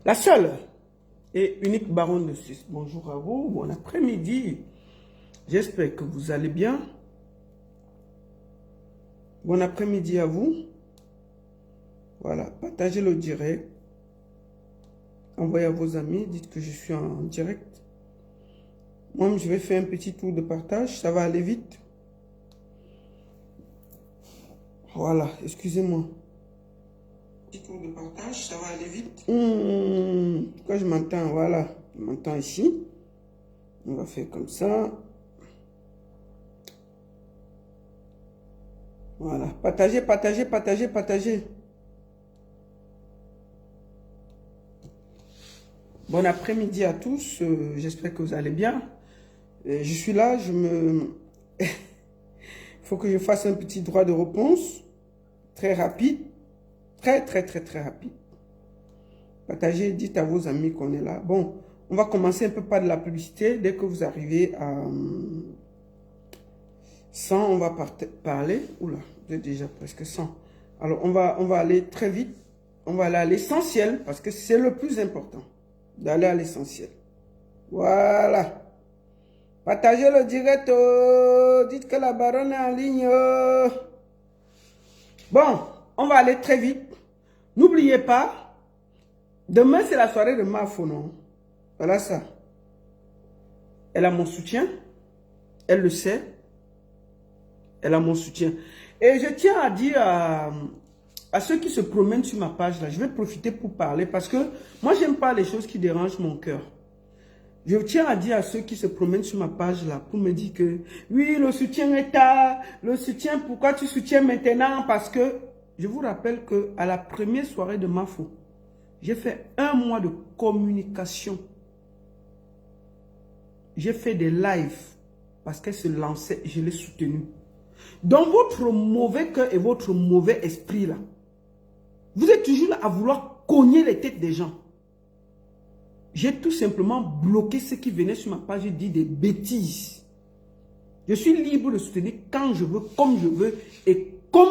La seule et unique baronne de Suisse. Bonjour à vous, bon après-midi. J'espère que vous allez bien. Bon après-midi à vous. Voilà, partagez le direct. Envoyez à vos amis, dites que je suis en direct. Moi, je vais faire un petit tour de partage, ça va aller vite. Voilà, excusez-moi. Petit tour de partage, ça va aller vite. Pourquoi je m'entends? Voilà, je m'entends ici. On va faire comme ça. Voilà, partagez, partagez, partagez, partagez. Bon après-midi à tous, j'espère que vous allez bien. Je suis là, il faut que je fasse un petit droit de réponse, très rapide, très rapide. Partagez, dites à vos amis qu'on est là. Bon, on va commencer un peu par de la publicité. Dès que vous arrivez à 100, on va parler. Oula, vous êtes déjà presque 100. Alors, on va aller très vite. On va aller à l'essentiel parce que c'est le plus important. D'aller à l'essentiel. Voilà. Partagez le direct. Dites que la baronne est en ligne. Bon, on va aller très vite. N'oubliez pas, demain c'est la soirée de Mafo, non? Voilà ça. Elle a mon soutien. Elle le sait. Elle a mon soutien. Et je tiens à dire à ceux qui se promènent sur ma page là, je vais profiter pour parler parce que moi j'aime pas les choses qui dérangent mon cœur. Je tiens à dire à ceux qui se promènent sur ma page là pour me dire que oui, le soutien est tard, le soutien, pourquoi tu soutiens maintenant? Parce que je vous rappelle que à la première soirée de Mafo, j'ai fait 1 mois de communication. J'ai fait des lives parce qu'elle se lançait et je l'ai soutenue. Dans votre mauvais cœur et votre mauvais esprit là, vous êtes toujours là à vouloir cogner les têtes des gens. J'ai tout simplement bloqué ceux qui venaient sur ma page et dit des bêtises. Je suis libre de soutenir quand je veux, comme je veux et comme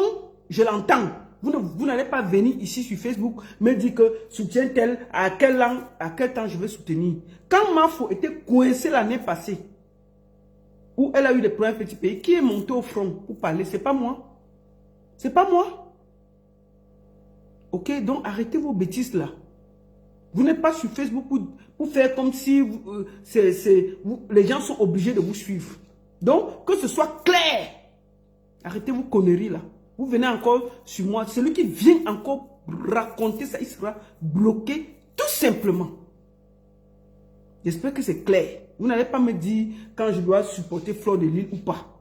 je l'entends. Vous n'allez pas venir ici sur Facebook me dire que soutiens tel, à quel temps je veux soutenir. Quand Mafo était coincée l'année passée, où elle a eu des problèmes petits pays, qui est monté au front pour parler? C'est pas moi. C'est pas moi. Ok, donc arrêtez vos bêtises là. Vous n'êtes pas sur Facebook pour faire comme si les gens sont obligés de vous suivre. Donc, que ce soit clair. Arrêtez vos conneries là. Vous venez encore sur moi. Celui qui vient encore raconter ça, il sera bloqué tout simplement. J'espère que c'est clair. Vous n'allez pas me dire quand je dois supporter Fleur de Lille ou pas.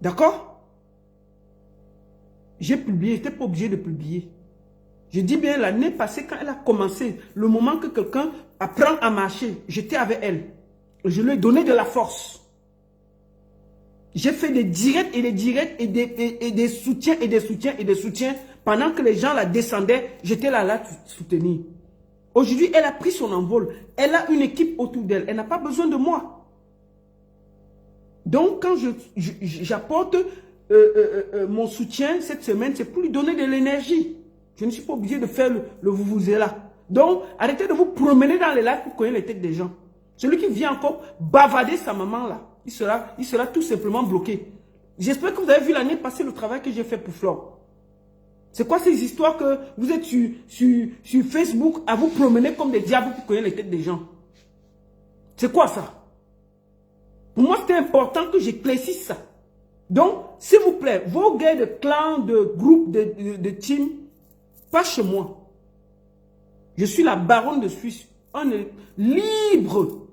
D'accord? J'ai publié, je n'étais pas obligé de publier. Je dis bien l'année passée quand elle a commencé, le moment que quelqu'un apprend à marcher, j'étais avec elle. Je lui ai donné de la force. J'ai fait des directs et des directs et des soutiens et des soutiens et des soutiens. Pendant que les gens la descendaient, j'étais là soutenir. Aujourd'hui, elle a pris son envol. Elle a une équipe autour d'elle. Elle n'a pas besoin de moi. Donc, quand j'apporte mon soutien cette semaine, c'est pour lui donner de l'énergie. Je ne suis pas obligé de faire le vous-vous-là. Donc, arrêtez de vous promener dans les lacs pour connaître les têtes des gens. Celui qui vient encore bavader sa maman là, il sera tout simplement bloqué. J'espère que vous avez vu l'année passée le travail que j'ai fait pour Flore. C'est quoi ces histoires que vous êtes sur Facebook à vous promener comme des diables pour connaître les têtes des gens? C'est quoi ça? Pour moi, c'était important que j'éclaircisse ça. Donc, s'il vous plaît, vos gars de clan, de groupe, de team, pas chez moi. Je suis la baronne de Suisse. On est libre.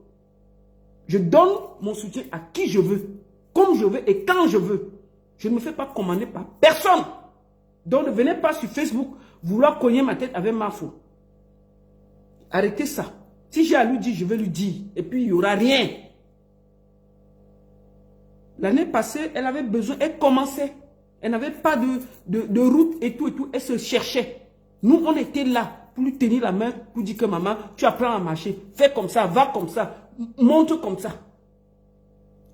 Je donne mon soutien à qui je veux, comme je veux et quand je veux. Je ne me fais pas commander par personne. Donc ne venez pas sur Facebook vouloir cogner ma tête avec Mafo. Arrêtez ça. Si j'ai à lui dire, je vais lui dire. Et puis il n'y aura rien. L'année passée, elle avait besoin, elle commençait. Elle n'avait pas de route et tout. Elle se cherchait. Nous, on était là pour lui tenir la main, pour dire que maman, tu apprends à marcher. Fais comme ça, va comme ça, monte comme ça.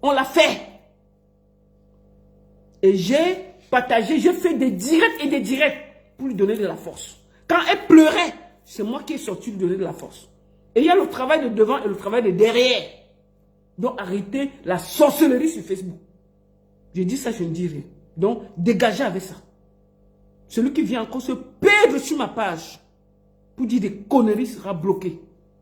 On l'a fait. Et j'ai partagé, j'ai fait des directs et des directs pour lui donner de la force. Quand elle pleurait c'est moi qui ai sorti de donner de la force. Et il y a le travail de devant et le travail de derrière. Donc arrêtez la sorcellerie sur Facebook. Je dis ça, je ne dis rien. Donc dégagez avec ça. Celui qui vient encore se perdre sur ma page pour dire des conneries sera bloqué.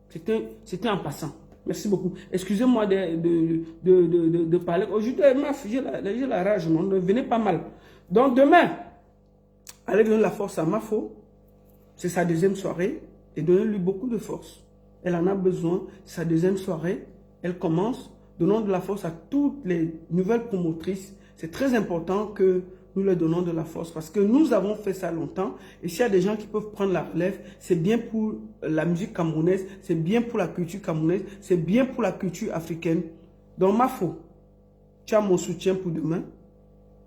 C'était en passant. Merci beaucoup. Excusez-moi de parler. Aujourd'hui, j'ai la rage, non, ne venez pas mal. Donc demain, allez donner la force à Mafo. C'est sa deuxième soirée. Et donnez-lui beaucoup de force. Elle en a besoin. Sa deuxième soirée, elle commence. Donnons de la force à toutes les nouvelles promotrices. C'est très important que nous leur donnons de la force parce que nous avons fait ça longtemps. Et s'il y a des gens qui peuvent prendre la relève, c'est bien pour la musique camerounaise, c'est bien pour la culture camerounaise, c'est bien pour la culture africaine. Donc, Mafo, tu as mon soutien pour demain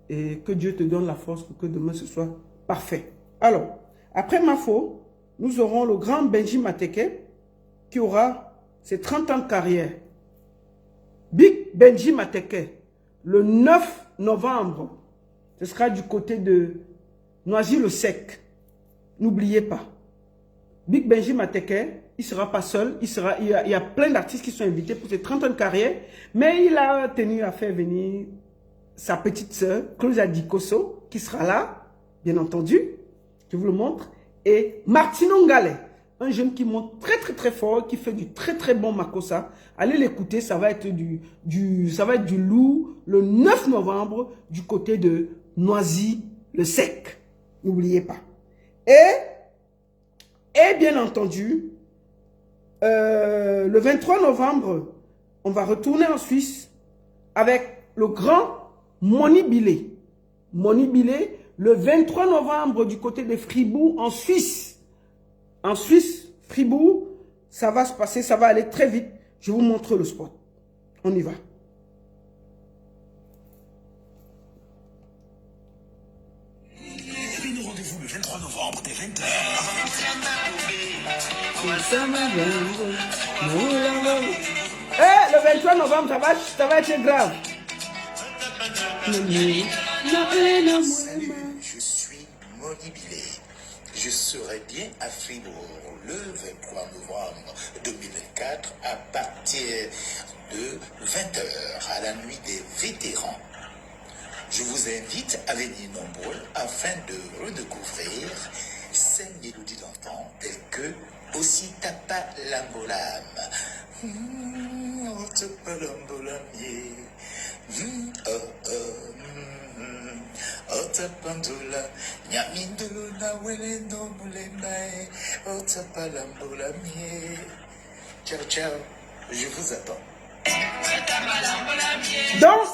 et que Dieu te donne la force pour que demain ce soit parfait. Alors, après Mafo, nous aurons le grand Benji Mateke qui aura ses 30 ans de carrière. Big Benji Mateke, le 9 novembre, ce sera du côté de Noisy-le-Sec. N'oubliez pas. Big Benji Mateke, il ne sera pas seul. Il y a plein d'artistes qui sont invités pour ses 30 ans de carrière. Mais il a tenu à faire venir sa petite sœur, Claudia Dikoso, qui sera là, bien entendu. Je vous le montre. Et Martino Ngale, un jeune qui monte très très très fort, qui fait du très très bon makossa. Allez l'écouter, ça va être du lourd le 9 novembre du côté de Noisy-le-Sec. N'oubliez pas. Et bien entendu, le 23 novembre, on va retourner en Suisse avec le grand Moni Bilé. Moni Bilé, le 23 novembre du côté de Fribourg en Suisse. En Suisse, Fribourg, ça va se passer, ça va aller très vite. Je vous montre le spot. On y va. Nous rendez-vous le 23 novembre dès 20h. Le 23 novembre, ça va être grave. Salut, je suis Moni Bilé. Je serai bien à Fribourg le 23 novembre 2024 à partir de 20h à la nuit des vétérans. Je vous invite à venir nombreux afin de redécouvrir ces mélodies d'antan telles que Aussi Tapa Lambolam. Tapa Lambolam, Otapandula, Nyamindula, Welendo Mulembae, Otapalambola, ciao, ciao, je vous attends. Donc,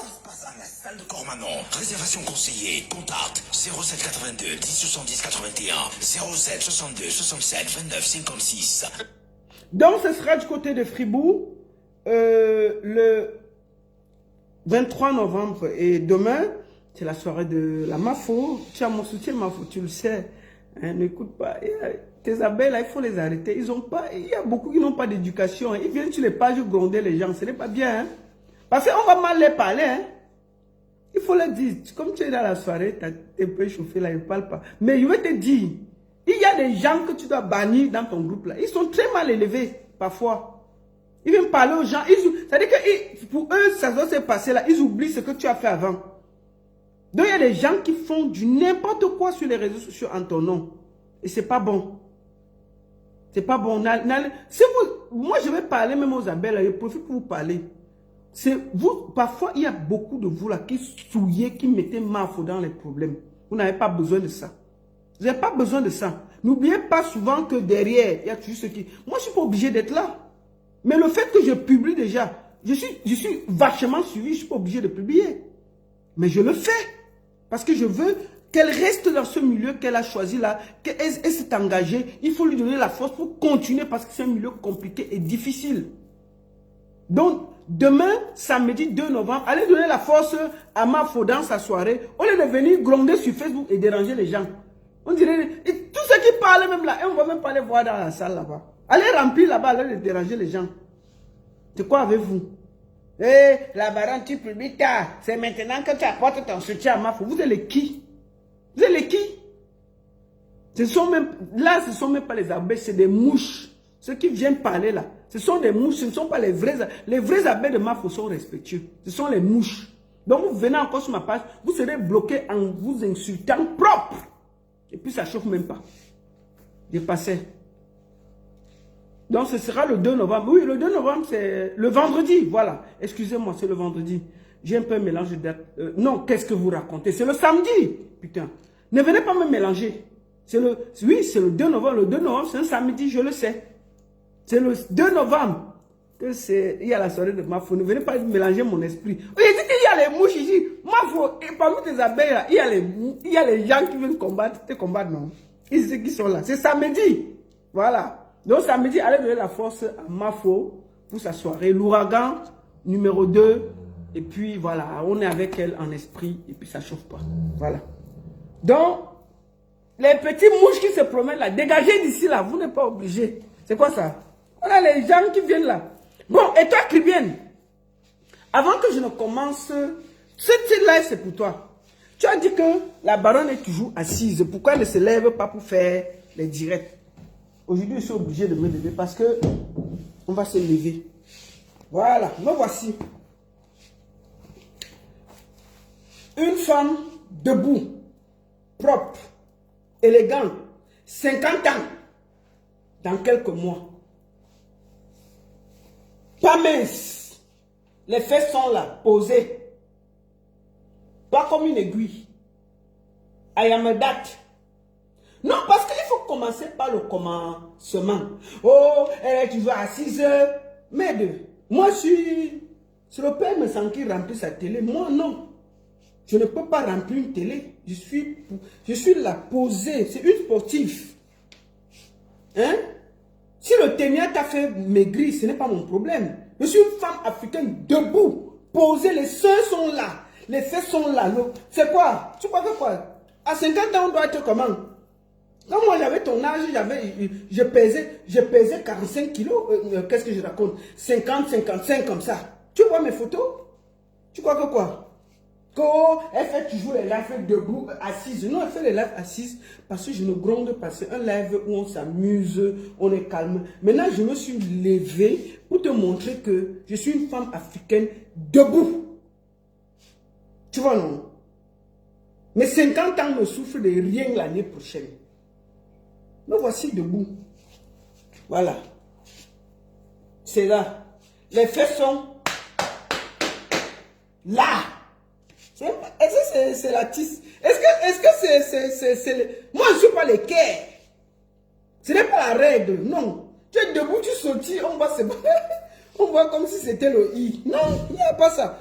À la salle de Cormanon, réservation conseillée, contact 07 82 10 70 81, 07 62 67 29 56. donc, ce sera du côté de Fribourg le 23 novembre. Et demain, c'est la soirée de la Mafo. Tu as mon soutien, Mafo, tu le sais. Hein, n'écoute pas. Tes abeilles, là, il faut les arrêter. Il y a beaucoup qui n'ont pas d'éducation. Hein. Ils viennent sur les pages gronder les gens. Ce n'est pas bien. Hein. Parce qu'on va mal les parler. Hein. Il faut leur dire. Comme tu es dans la soirée, tu es un peu chauffé là, ils ne parlent pas. Mais je vais te dire, il y a des gens que tu dois bannir dans ton groupe là. Ils sont très mal élevés, parfois. Ils viennent parler aux gens. C'est-à-dire que pour eux, ça doit se passer là. Ils oublient ce que tu as fait avant. Donc, il y a des gens qui font du n'importe quoi sur les réseaux sociaux en ton nom. Et c'est pas bon. C'est pas bon. Si moi, je vais parler même aux abeilles, là, je profite pour vous parler. C'est vous, parfois, il y a beaucoup de vous là qui souillez, qui mettez Mafo dans les problèmes. Vous n'avez pas besoin de ça. Vous n'avez pas besoin de ça. N'oubliez pas souvent que derrière, il y a toujours ceux qui... Moi, je ne suis pas obligé d'être là. Mais le fait que je publie déjà, je suis vachement suivi, je ne suis pas obligé de publier. Mais je le fais. Parce que je veux qu'elle reste dans ce milieu qu'elle a choisi là, qu'elle s'est engagée. Il faut lui donner la force pour continuer parce que c'est un milieu compliqué et difficile. Donc, demain, samedi 2 novembre, allez donner la force à Mafo dans sa soirée. Au lieu de venir gronder sur Facebook et déranger les gens. On dirait, et tous ceux qui parlent même là, et on ne va même pas les voir dans la salle là-bas. Allez remplir là-bas, allez déranger les gens. C'est quoi avec vous? La baronne, tu publies tard. C'est maintenant que tu apportes ton soutien à Mafo. Vous êtes les qui? Vous êtes les qui? Ce sont même, là, ce ne sont même pas les abeilles, c'est des mouches. Ceux qui viennent parler là, ce sont des mouches, ce ne sont pas les vrais abeilles de Mafo sont respectueux. Ce sont les mouches. Donc vous venez encore sur ma page, vous serez bloqué en vous insultant propre. Et puis ça ne chauffe même pas. J'ai passé. Donc ce sera le 2 novembre. Oui, le 2 novembre, c'est le vendredi. Voilà. Excusez-moi, c'est le vendredi. J'ai un peu un mélange de date. Non, qu'est-ce que vous racontez? C'est le samedi. Putain. Ne venez pas me mélanger. Oui, c'est le 2 novembre. Le 2 novembre, c'est un samedi, je le sais. C'est le 2 novembre que il y a la soirée de Mafo. Ne venez pas mélanger mon esprit. Oui, il dit qu'il y a les mouches ici. Mafo, et parmi tes abeilles, là, il y a les gens qui viennent te combattre, non? Ils ceux qui sont là. C'est samedi. Voilà. Donc samedi, allez donner la force à Mafo pour sa soirée. L'ouragan, numéro 2. Et puis voilà, on est avec elle en esprit. Et puis ça ne chauffe pas. Voilà. Donc, les petits mouches qui se promènent là, dégagez d'ici là. Vous n'êtes pas obligés. C'est quoi ça? Voilà les gens qui viennent là. Bon, et toi, Cribienne, avant que je ne commence, ce titre-là, c'est pour toi. Tu as dit que la baronne est toujours assise. Pourquoi elle ne se lève pas pour faire les directs? Aujourd'hui, je suis obligé de me lever parce que on va se lever. Voilà, me voici. Une femme debout, propre, élégante, 50 ans, dans quelques mois. Pas mince. Les fesses sont là, posées. Pas comme une aiguille. I am a date. Non, parce qu'il faut commencer par le commencement. Oh, elle est toujours assise. Mais moi, c'est le père me sent qui remplit sa télé. Moi, non. Je ne peux pas remplir une télé. Je suis là, posée. C'est une sportive. Hein? Si le ténia t'a fait maigrir, ce n'est pas mon problème. Je suis une femme africaine debout, posée, les seins sont là, les fesses sont là. C'est quoi? Tu crois que quoi? À 50 ans, on doit être comment? Quand moi j'avais ton âge, je pesais 45 kilos. Qu'est-ce que je raconte? 50, 55 comme ça. Tu vois mes photos? Tu crois que quoi? Elle fait toujours les lives debout, assise. Non, elle fait les lives assises parce que je ne gronde pas. C'est un live où on s'amuse, on est calme. Maintenant, je me suis levée pour te montrer que je suis une femme africaine debout. Tu vois, non? Mes 50 ans ne souffrent de rien l'année prochaine. Me voici debout. Voilà. C'est là. Les fesses sont là. Est-ce que c'est la tisse? Est-ce que c'est... Moi, je ne suis pas les quais. Ce n'est pas la règle, non. Tu es debout, tu sautilles, on voit comme si c'était le i. Non, il n'y a pas ça.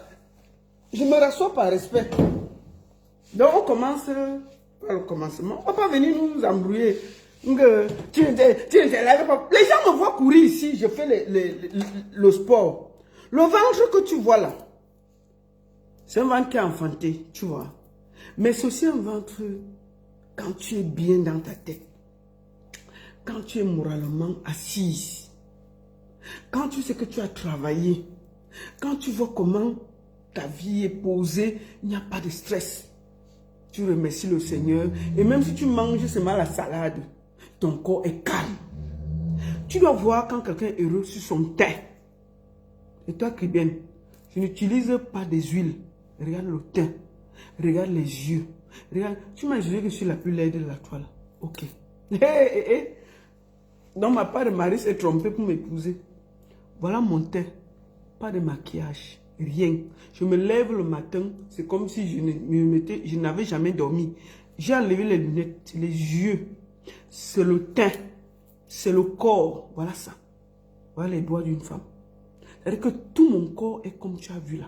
Je me rassois par respect. Donc, on commence par le commencement. On ne va pas venir nous embrouiller. Tu n'es pas. Les gens me voient courir ici, je fais le sport. Le ventre que tu vois là, c'est un ventre qui est enfanté, tu vois. Mais c'est aussi un ventre quand tu es bien dans ta tête. Quand tu es moralement assise. Quand tu sais que tu as travaillé. Quand tu vois comment ta vie est posée, il n'y a pas de stress. Tu remercies le Seigneur. Et même si tu manges seulement la salade, ton corps est calme. Tu dois voir quand quelqu'un est heureux sur son teint. Et toi, Cribienne, je n'utilise pas des huiles. Regarde le teint. Regarde les yeux. Regarde. Tu m'as jugé que je suis la plus laide de la toile. Ok. Donc ma part de mari s'est trompé pour m'épouser. Voilà mon teint. Pas de maquillage. Rien. Je me lève le matin. C'est comme si je n'avais jamais dormi. J'ai enlevé les lunettes. Les yeux. C'est le teint. C'est le corps. Voilà ça. Voilà les doigts d'une femme. C'est-à-dire que tout mon corps est comme tu as vu là.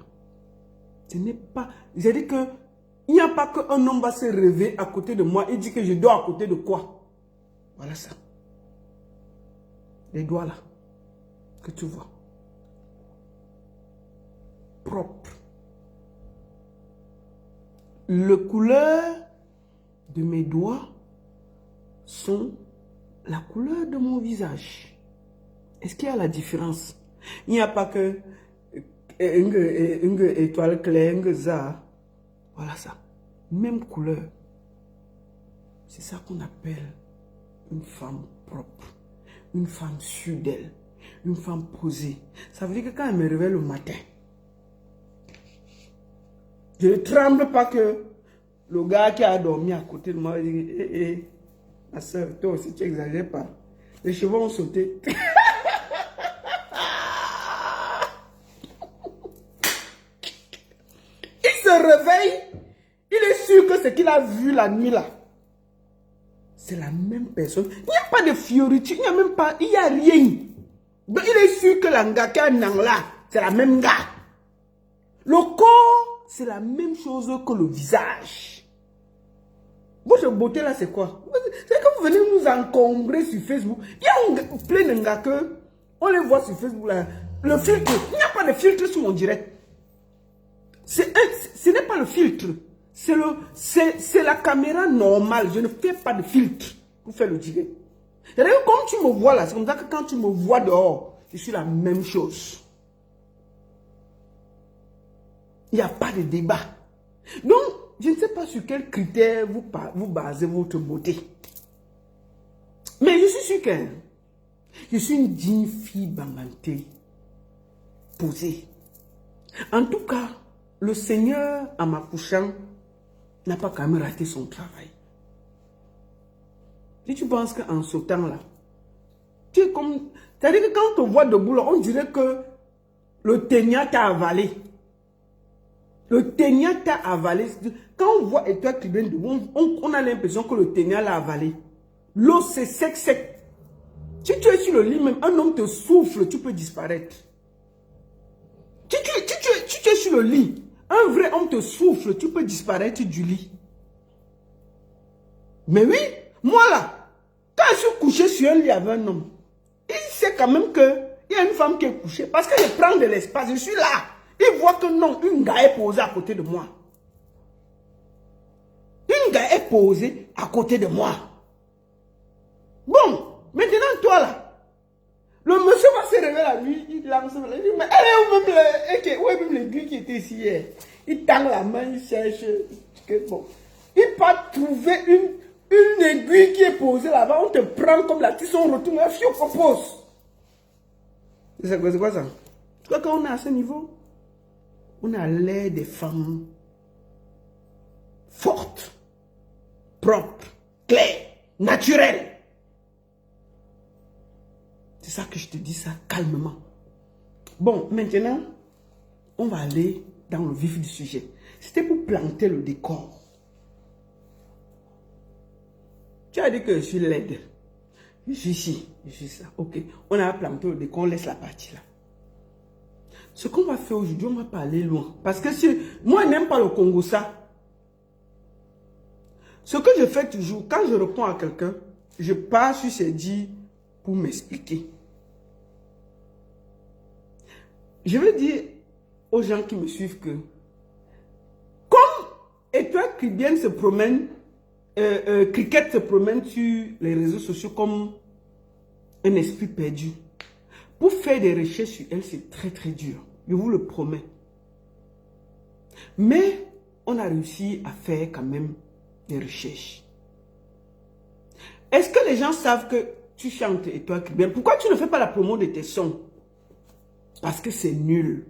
Ce n'est pas... C'est-à-dire que il n'y a pas qu'un homme va se réveiller à côté de moi et dire que je dors à côté de quoi. Voilà ça. Les doigts là. Que tu vois. Propre. La couleur de mes doigts sont la couleur de mon visage. Est-ce qu'il y a la différence? Il n'y a pas que une étoile claire, une za. Voilà ça. Même couleur. C'est ça qu'on appelle une femme propre, une femme sûre d'elle, une femme posée. Ça veut dire que quand elle me réveille le matin, je ne tremble pas que le gars qui a dormi à côté de moi va dire, ma soeur, toi aussi tu n'exagères pas. Les cheveux ont sauté. Il se réveille, il est sûr que ce qu'il a vu la nuit là, c'est la même personne. Il n'y a pas de fioriture, il n'y a même pas, il n'y a rien. Donc il est sûr que la ngaka là, c'est la même gars. Le corps, c'est la même chose que le visage. Votre beauté là, c'est quoi? C'est que vous venez nous encombrer sur Facebook. Il y a plein de gars que on les voit sur Facebook là. Le filtre, il n'y a pas de filtre sur mon direct. Ce n'est pas le filtre. C'est la caméra normale. Je ne fais pas de filtre pour faire le direct. C'est-à-dire comme tu me vois là, c'est comme ça que quand tu me vois dehors, je suis la même chose. Il n'y a pas de débat. Donc, je ne sais pas sur quels critères vous basez votre beauté. Mais je suis sûr que je suis une digne fille bangantée, posée. En tout cas, le Seigneur, en m'accouchant, n'a pas quand même raté son travail. Si tu penses qu'en ce temps-là, tu es comme... C'est-à-dire que quand on te voit debout, là, on dirait que le ténia t'a avalé. Le ténia t'a avalé. Quand on voit Étoile Tribune debout, on a l'impression que le ténia l'a avalé. L'eau, c'est sec, sec. Si tu es sur le lit, même un homme te souffle, tu peux disparaître. Si tu es sur le lit, un vrai homme te souffle, tu peux disparaître du lit. Mais oui, moi là, quand je suis couché sur un lit avec un homme, il sait quand même qu'il y a une femme qui est couchée. Parce que je prends de l'espace, je suis là. Il voit que non, une gars est posée à côté de moi. Une gars est posée à côté de moi. Bon, maintenant toi là, le monsieur va se réveiller la nuit, il lance, il dit, mais elle est où même l'aiguille qui était ici hier? Il tend la main, il cherche. Bon. Il va trouver une aiguille qui est posée là-bas, on te prend comme la tisse, on retourne, un fion propose. C'est quoi ça? Tu vois quand on est à ce niveau, on a l'air des femmes fortes, propres, claires, naturelles. C'est ça que je te dis ça calmement. Bon, maintenant, on va aller dans le vif du sujet. C'était pour planter le décor. Tu as dit que je suis laide. Je suis ici, je suis ça. Ok, on a planté le décor, on laisse la partie là. Ce qu'on va faire aujourd'hui, on va pas aller loin. Parce que si, moi, je n'aime pas le Congo ça. Ce que je fais toujours, quand je réponds à quelqu'un, je pars sur ses dits pour m'expliquer. Je veux dire aux gens qui me suivent que, comme Étoile Caribbean se promène, Cricket se promène sur les réseaux sociaux comme un esprit perdu. Pour faire des recherches sur elle, c'est très très dur. Je vous le promets. Mais on a réussi à faire quand même des recherches. Est-ce que les gens savent que tu chantes Étoile Caribbean? Pourquoi tu ne fais pas la promo de tes sons? Parce que c'est nul.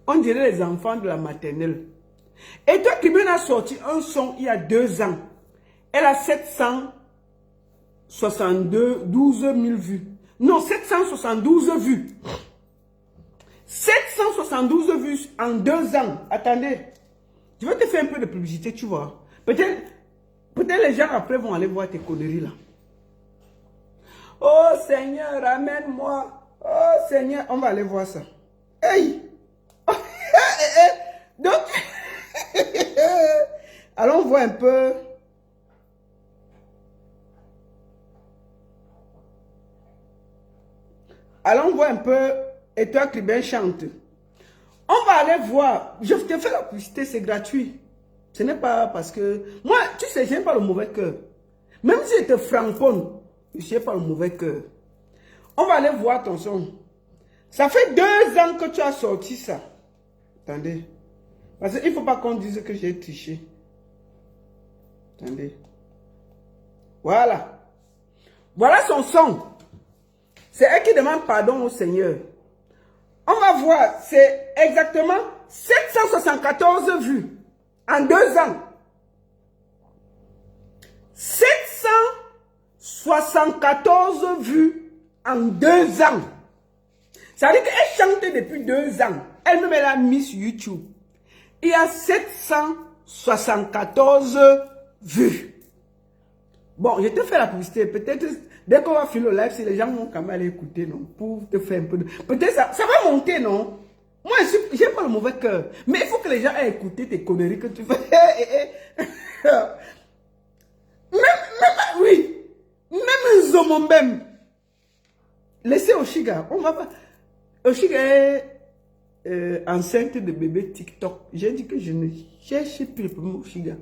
On dirait les enfants de la maternelle. Étoile Caribbean a sorti un son il y a 2 ans. Elle a 772 000 vues. Non, 772 vues. 772 vues en 2 ans. Attendez. Je vais te faire un peu de publicité, tu vois. Peut-être les gens après vont aller voir tes conneries là. Oh Seigneur, ramène-moi. Oh Seigneur, on va aller voir ça. Hey! Donc, allons voir un peu. Allons voir un peu. Étoile Caribbean chante. On va aller voir. Je te fais la publicité, c'est gratuit. Ce n'est pas parce que... Moi, tu sais, je n'ai pas le mauvais cœur. Même si j'étais francophone, je n'ai pas le mauvais cœur. On va aller voir ton son. Ça fait 2 ans que tu as sorti ça. Attendez. Parce qu'il ne faut pas qu'on dise que j'ai triché. Attendez. Voilà. Voilà son son. C'est elle qui demande pardon au Seigneur. On va voir, c'est exactement 774 vues en 2 ans. 774 vues en 2 ans. Ça veut dire qu'elle chante depuis 2 ans. Elle-même, elle a mis sur YouTube. Il y a 774 vues. Bon, je te fais la publicité. Peut-être, dès qu'on va finir le live, si les gens vont quand même aller écouter, non, pour te faire un peu de... Peut-être ça va monter, non? Moi, je n'ai pas le mauvais cœur. Mais il faut que les gens aient écouté tes conneries que tu fais. Oui. Même Zomombem. Laissez Oshiga. On va pas... Oshiga est enceinte de bébé TikTok. J'ai dit que je ne cherche plus le problème Oshiga.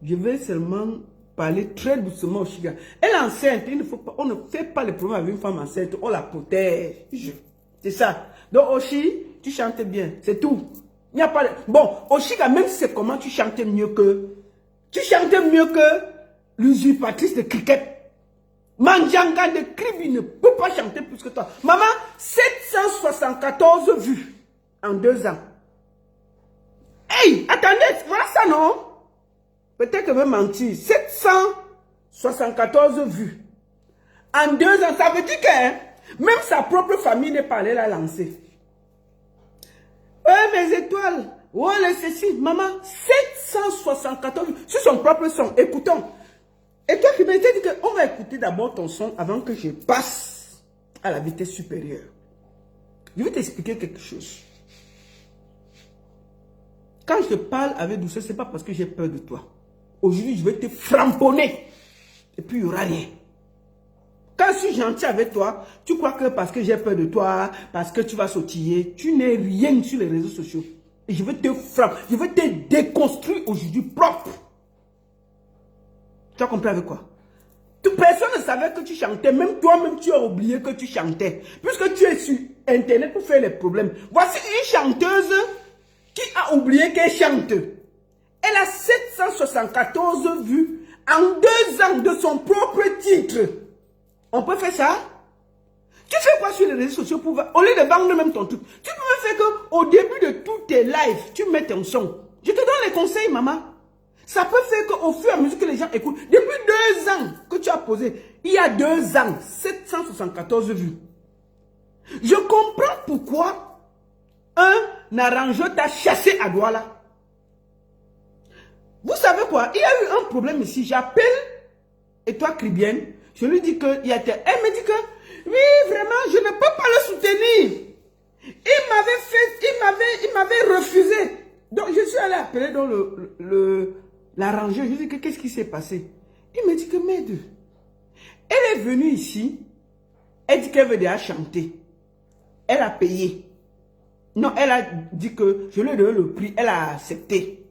Je vais seulement parler très doucement Oshiga. Elle est enceinte. Il ne faut pas, on ne fait pas le problème avec une femme enceinte. On la protège. C'est ça. Donc Oshi, tu chantes bien. C'est tout. Il n'y a pas de... Bon, Oshiga, même si c'est comment tu chantais mieux que... Tu chantais mieux que l'usurpatrice de cricket. Manjanga de Kribi ne peut pas chanter plus que toi. Maman, 774 vues en 2 ans. Hey, attendez, voilà ça non? Peut-être que je vais mentir. 774 vues en 2 ans. Ça veut dire que même sa propre famille n'est pas allée la lancer. Mes étoiles. Oh, le ceci. Maman, 774 vues sur son propre son. Écoutons. Et toi qui m'as dit qu'on va écouter d'abord ton son avant que je passe à la vitesse supérieure. Je vais t'expliquer quelque chose. Quand je te parle avec douceur, ce n'est pas parce que j'ai peur de toi. Aujourd'hui, je vais te framponner. Et puis, il n'y aura rien. Quand je suis gentil avec toi, tu crois que parce que j'ai peur de toi, parce que tu vas sautiller, tu n'es rien sur les réseaux sociaux. Et je vais te frapper, je vais te déconstruire aujourd'hui propre. Tu as compris avec quoi? Personne ne savait que tu chantais. Même toi-même, tu as oublié que tu chantais. Puisque tu es sur Internet pour faire les problèmes. Voici une chanteuse qui a oublié qu'elle chante. Elle a 774 vues en 2 ans de son propre titre. On peut faire ça? Tu fais quoi sur les réseaux sociaux pour... Au lieu de vendre même ton truc, tu peux faire qu'au début de tous tes lives, tu mets ton son. Je te donne les conseils, maman. Ça peut faire qu'au fur et à mesure que les gens écoutent, depuis 2 ans que tu as posé, il y a 2 ans, 774 vues. Je comprends pourquoi un arrangeur t'a chassé à Douala. Vous savez quoi? Il y a eu un problème ici. J'appelle Étoile Kribienne. Je lui dis que il y a... Elle me dit que oui, vraiment, je ne peux pas le soutenir. Il m'avait refusé. Donc je suis allé appeler dans l'arrangeur. Je lui dis que qu'est-ce qui s'est passé? Il me dit que m'aide. Elle est venue ici. Elle dit qu'elle veut déjà chanter. Elle a payé. Non, elle a dit que je lui ai donné le prix. Elle a accepté.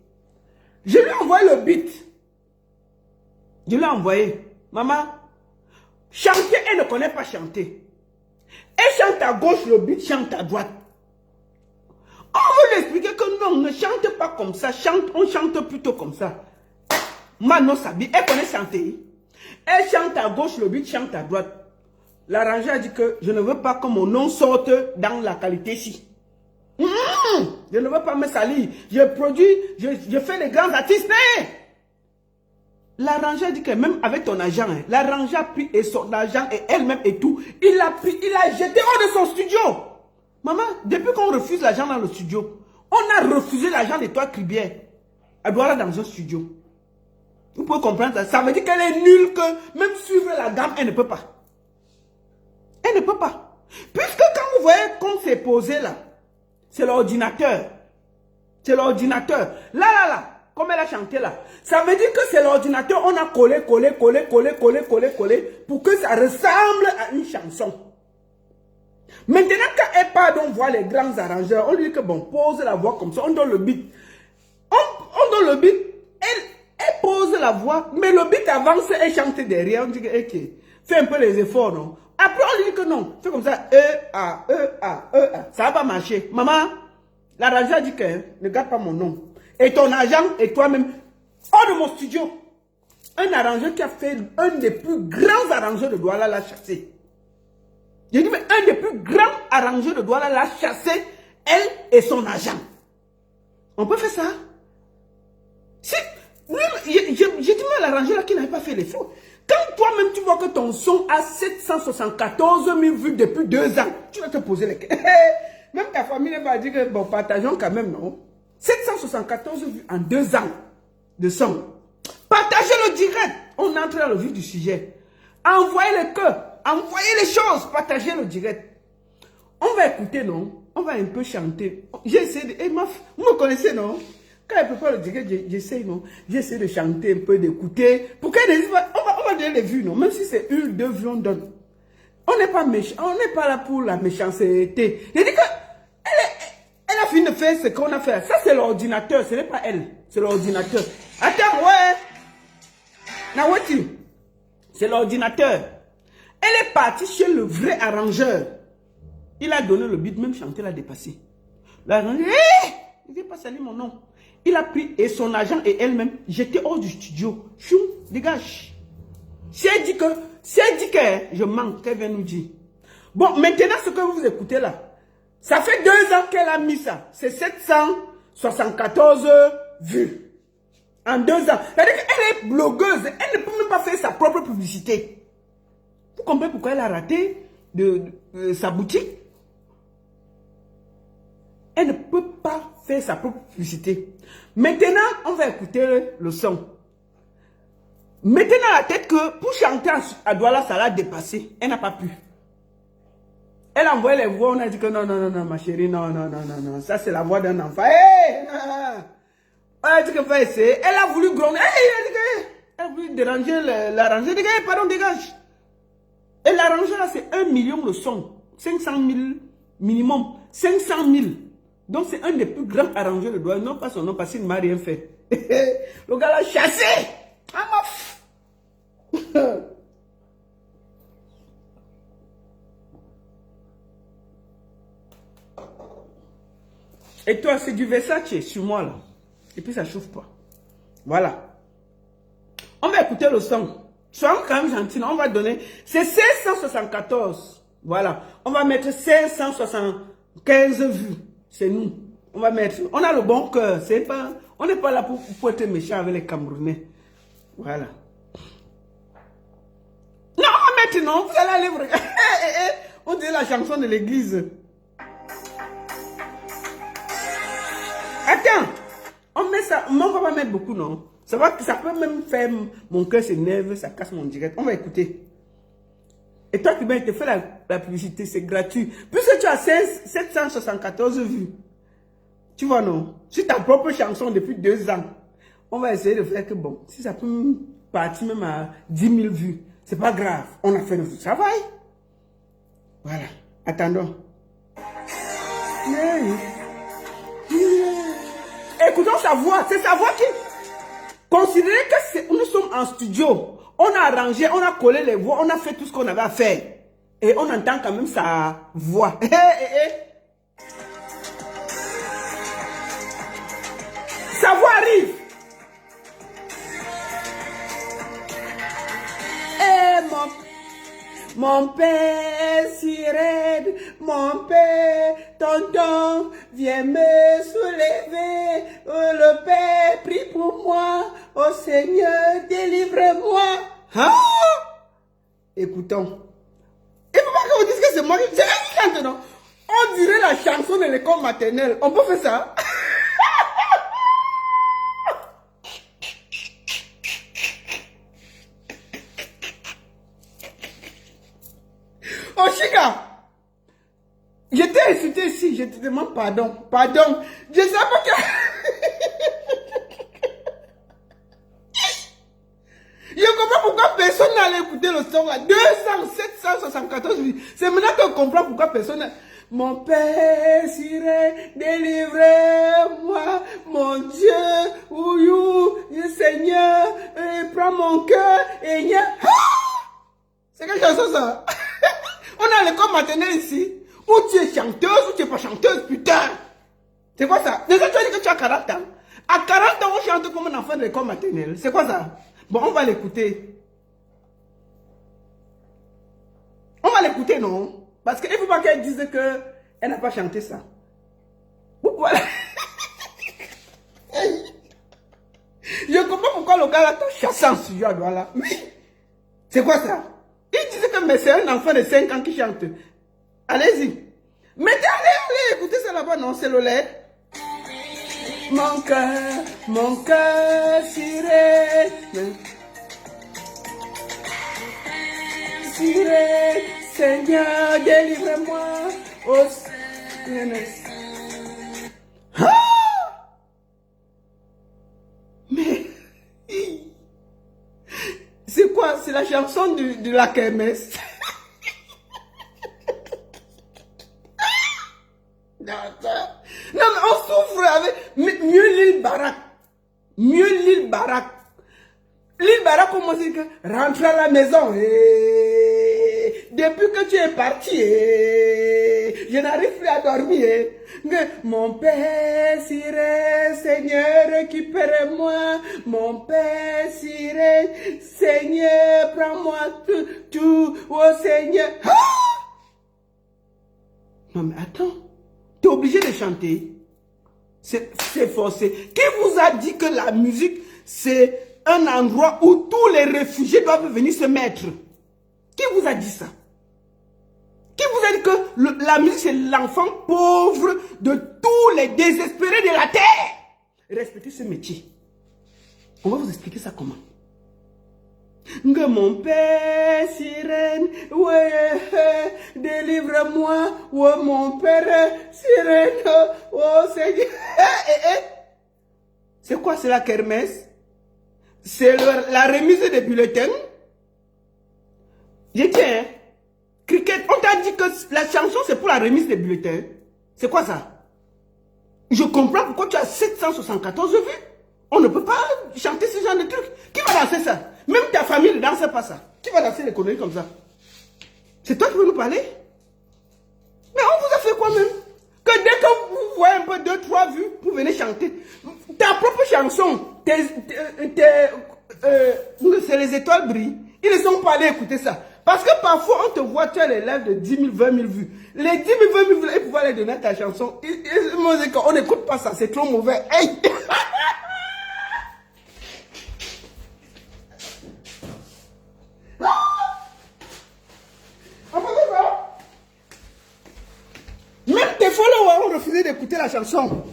Je lui ai envoyé le beat. Je lui ai envoyé. Maman, chanter, elle ne connaît pas chanter. Elle chante à gauche, le beat chante à droite. On veut lui expliquer que non, ne chante pas comme ça. On chante plutôt comme ça. Mano Sabi, elle connaît chanter. Elle chante à gauche, le beat chante à droite. L'arrangeur a dit que je ne veux pas que mon nom sorte dans la qualité ici. Je ne veux pas me salir. Je produis, je fais les grands artistes. L'arrangeur dit que même avec ton agent, l'arrangeur a pris et son argent et elle-même et tout. Il a jeté hors de son studio. Maman, depuis qu'on refuse l'argent dans le studio, on a refusé l'argent d'Étoile Kribière. Elle doit aller dans un studio. Vous pouvez comprendre ça. Ça veut dire qu'elle est nulle, que même suivre la gamme, elle ne peut pas. Elle ne peut pas. Puisque quand vous voyez comme c'est posé là, c'est l'ordinateur. C'est l'ordinateur. Là. Comme elle a chanté là. Ça veut dire que c'est l'ordinateur. On a collé pour que ça ressemble à une chanson. Maintenant, quand elle part, on voit les grands arrangeurs. On lui dit que bon, pose la voix comme ça. On donne le beat. On donne le beat. Elle pose la voix. Mais le beat avance, elle chante derrière. On dit que, ok, fais un peu les efforts, non? Après, on lui dit que non. Fais comme ça. Ça va pas marcher. Maman, l'arrangeur dit que ne garde pas mon nom. Et ton agent et toi-même, hors de mon studio. un arrangeur qui a fait un des plus grands arrangeurs de Douala l'a chassé. J'ai dit, mais un des plus grands arrangeurs de Douala l'a chassé, elle et son agent. On peut faire ça? Si, j'ai dit à l'arrangeur qui n'avait pas fait l'effort. Quand toi-même tu vois que ton son a 774 000 vues depuis 2 ans, tu vas te poser les questions. Même ta famille va dire que bon, partageons quand même, non? 774 vues en 2 ans de son. Partagez le direct. On entre dans le vif du sujet. Envoyez le cœur. Envoyez les choses. Partagez le direct. On va écouter, non? On va un peu chanter. J'ai essayé de... vous me connaissez, non? Quand elle ne peut pas le direct, j'essaie, non? J'essaie de chanter un peu, d'écouter. Pour qu'elle dise, on va donner les vues, non? Même si c'est 1, 2 vues, on donne. On n'est pas méchant. On n'est pas là pour la méchanceté. J'ai dit que elle a fini de faire ce qu'on a fait. Ça, c'est l'ordinateur. Ce n'est pas elle. C'est l'ordinateur. Attends, ouais. Nawati. C'est l'ordinateur. Elle est partie chez le vrai arrangeur. Il a donné le beat, même chanter l'a dépassé. L'arrangeur, il ne veut pas saluer mon nom. Il a pris et son agent et elle-même, j'étais hors du studio. Choum, dégage. Si elle dit que je manque, qu'elle vient nous dire. Bon, maintenant, ce que vous écoutez là, ça fait 2 ans qu'elle a mis ça. C'est 774 vues. En 2 ans. C'est-à-dire qu'elle est blogueuse. Elle ne peut même pas faire sa propre publicité. Vous comprenez pourquoi elle a raté sa boutique? Elle ne peut pas faire sa propre publicité. Maintenant, on va écouter le son. Mettez dans la tête que pour chanter à Douala, ça l'a dépassé. Elle n'a pas pu. Elle a envoyé les voix, on a dit que non, ma chérie, non. Ça, c'est la voix d'un enfant. Hey, on a dit que va essayer. Elle a voulu gronder. Elle a voulu déranger l'arrangeur. Dégage, pardon, dégage. Et l'arrangeur, là, c'est 1 million le son. 500 000 minimum. 500 000. Donc, c'est un des plus grands arrangeurs de Douala. Non, pas son nom, parce qu'il ne m'a rien fait. Le gars l'a chassé. Et toi, c'est du Versace sur moi, là. Et puis, ça chauffe pas. Voilà. On va écouter le son. Soyons quand même gentils. On va donner... C'est 574. Voilà. On va mettre 575 vues. C'est nous. On va mettre... On a le bon cœur. C'est pas... On n'est pas là pour être méchant avec les Camerounais. Voilà. Non, on va mettre... Non, vous allez aller... On dit la chanson de l'église. Attends, on met ça, on va pas mettre beaucoup, non? Ça peut même faire mon cœur s'énerve, ça casse mon direct. On va écouter. Et toi, tu te fais la publicité, c'est gratuit. Puisque tu as 774 vues. Tu vois, non? Sur ta propre chanson depuis 2 ans. On va essayer de faire que bon, si ça peut partir même à 10 000 vues, c'est pas grave. On a fait notre travail. Voilà. Attendons. Écoutons sa voix, c'est sa voix qui... Considérez que nous sommes en studio. On a arrangé, on a collé les voix, on a fait tout ce qu'on avait à faire. Et on entend quand même sa voix. Sa voix arrive. Mon père si raide, mon père, tonton, viens me soulever. Oh, le Père, prie pour moi. Oh Seigneur, délivre-moi. Hein? Écoutons. Il ne faut pas que vous disiez que c'est moi qui chante, non? On dirait la chanson de l'école maternelle. On peut faire ça? Oh, Chica, je t'ai insulté ici, je te demande pardon. Pardon. Je sais pas que... Je comprends pourquoi personne n'allait écouter le son à 774 vues. C'est maintenant que je comprends pourquoi personne n'a... Mon Père, Siré, délivrez-moi, mon Dieu, ouyou, Seigneur, prends mon cœur, et c'est quelle chanson ça? On a l'école maternelle ici, où tu es chanteuse, ou tu n'es pas chanteuse, putain. C'est quoi ça? Déjà, tu as dit que tu as 40 ans. À 40 ans, on chante comme un enfant de l'école maternelle. C'est quoi ça? Bon, on va l'écouter. On va l'écouter, non? Parce qu'il ne faut pas qu'elle dise qu'elle n'a pas chanté ça. Voilà. Je comprends pourquoi le gars a chassé en studio à Douala. Mais c'est quoi ça? Il disait que c'est un enfant de 5 ans qui chante. Allez-y. Mettez, allez, écoutez ça là-bas, non, c'est le lait. Mon cœur sirène. Sirène, Seigneur, délivre-moi. Oh, ah! Mais, c'est quoi? C'est la chanson de la kermesse. Non, mais on souffre avec mieux l'île Barak. Mieux l'île Barak. L'île Barak, comment c'est que rentre à la maison. Depuis que tu es parti, je n'arrive plus à dormir. Mon Père sirène, Seigneur, récupère-moi. Mon Père sirène, Seigneur, prends-moi tout, oh Seigneur. Ah! Non mais attends. Tu es obligé de chanter. C'est forcé. Qui vous a dit que la musique, c'est un endroit où tous les réfugiés doivent venir se mettre? Qui vous a dit ça? Qui vous a dit que la musique, c'est l'enfant pauvre de tous les désespérés de la terre? Respectez ce métier. On va vous expliquer ça comment. Que mon Père sirène, ouais, délivre-moi, oh mon Père sirène, oh Seigneur. C'est quoi, c'est la kermesse? C'est la remise des bulletins? Je tiens, Cricket, on t'a dit que la chanson c'est pour la remise des bulletins. C'est quoi ça? Je comprends pourquoi tu as 774 vues. On ne peut pas chanter ce genre de trucs. Qui va danser ça? Même ta famille ne danse pas ça. Qui va danser les conneries comme ça? C'est toi qui veux nous parler? Mais on vous a fait quoi même? Que dès que vous voyez un peu 2-3 vues, vous venez chanter. Ta propre chanson, c'est les étoiles brillent. Ils ne sont pas allés écouter ça. Parce que parfois, on te voit, tu as les lives de 10 000, 20 000 vues. Les 10 000, 20 000 vues, ils pouvaient les donner à ta chanson. On n'écoute pas ça, c'est trop mauvais. Hey! Même tes followers ont refusé d'écouter la chanson.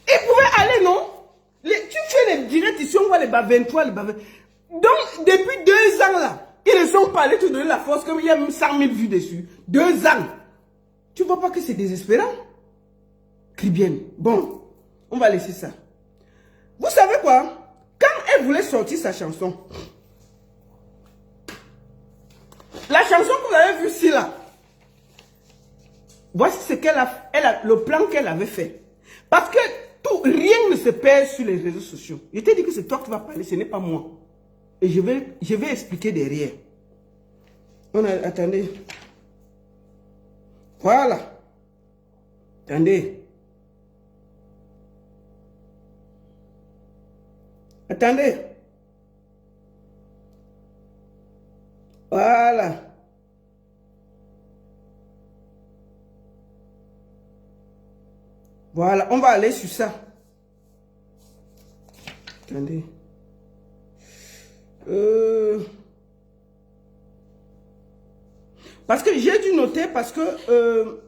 Ils pouvaient aller, non? Tu fais les directs ici, on voit les bas 23, les bas 20. Donc, depuis 2 ans là, ils ne sont pas allés te donner la force, comme il y a même 100 000 vues dessus. 2 ans. Tu vois pas que c'est désespérant? Crie bien. Bon, on va laisser ça. Vous savez quoi? Quand elle voulait sortir sa chanson, la chanson que vous avez vue ici là, voici ce qu'elle le plan qu'elle avait fait. Parce que rien ne se perd sur les réseaux sociaux. Je t'ai dit que c'est toi qui vas parler, ce n'est pas moi. Et je vais expliquer derrière. Attendez. Voilà. Attendez. Attendez. Voilà. Voilà, on va aller sur ça. Attendez. Parce que j'ai dû noter, parce que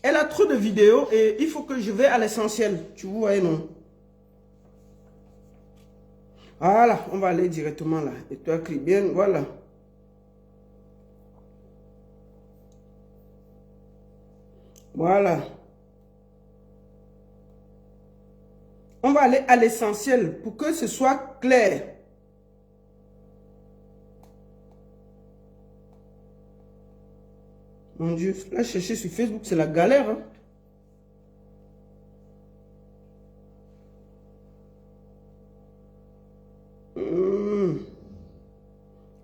elle a trop de vidéos et il faut que je vais à l'essentiel. Tu vois, non? Voilà, on va aller directement là. Et toi, crie bien, voilà. Voilà. On va aller à l'essentiel pour que ce soit clair. Mon Dieu, là, chercher sur Facebook, c'est la galère. Hein?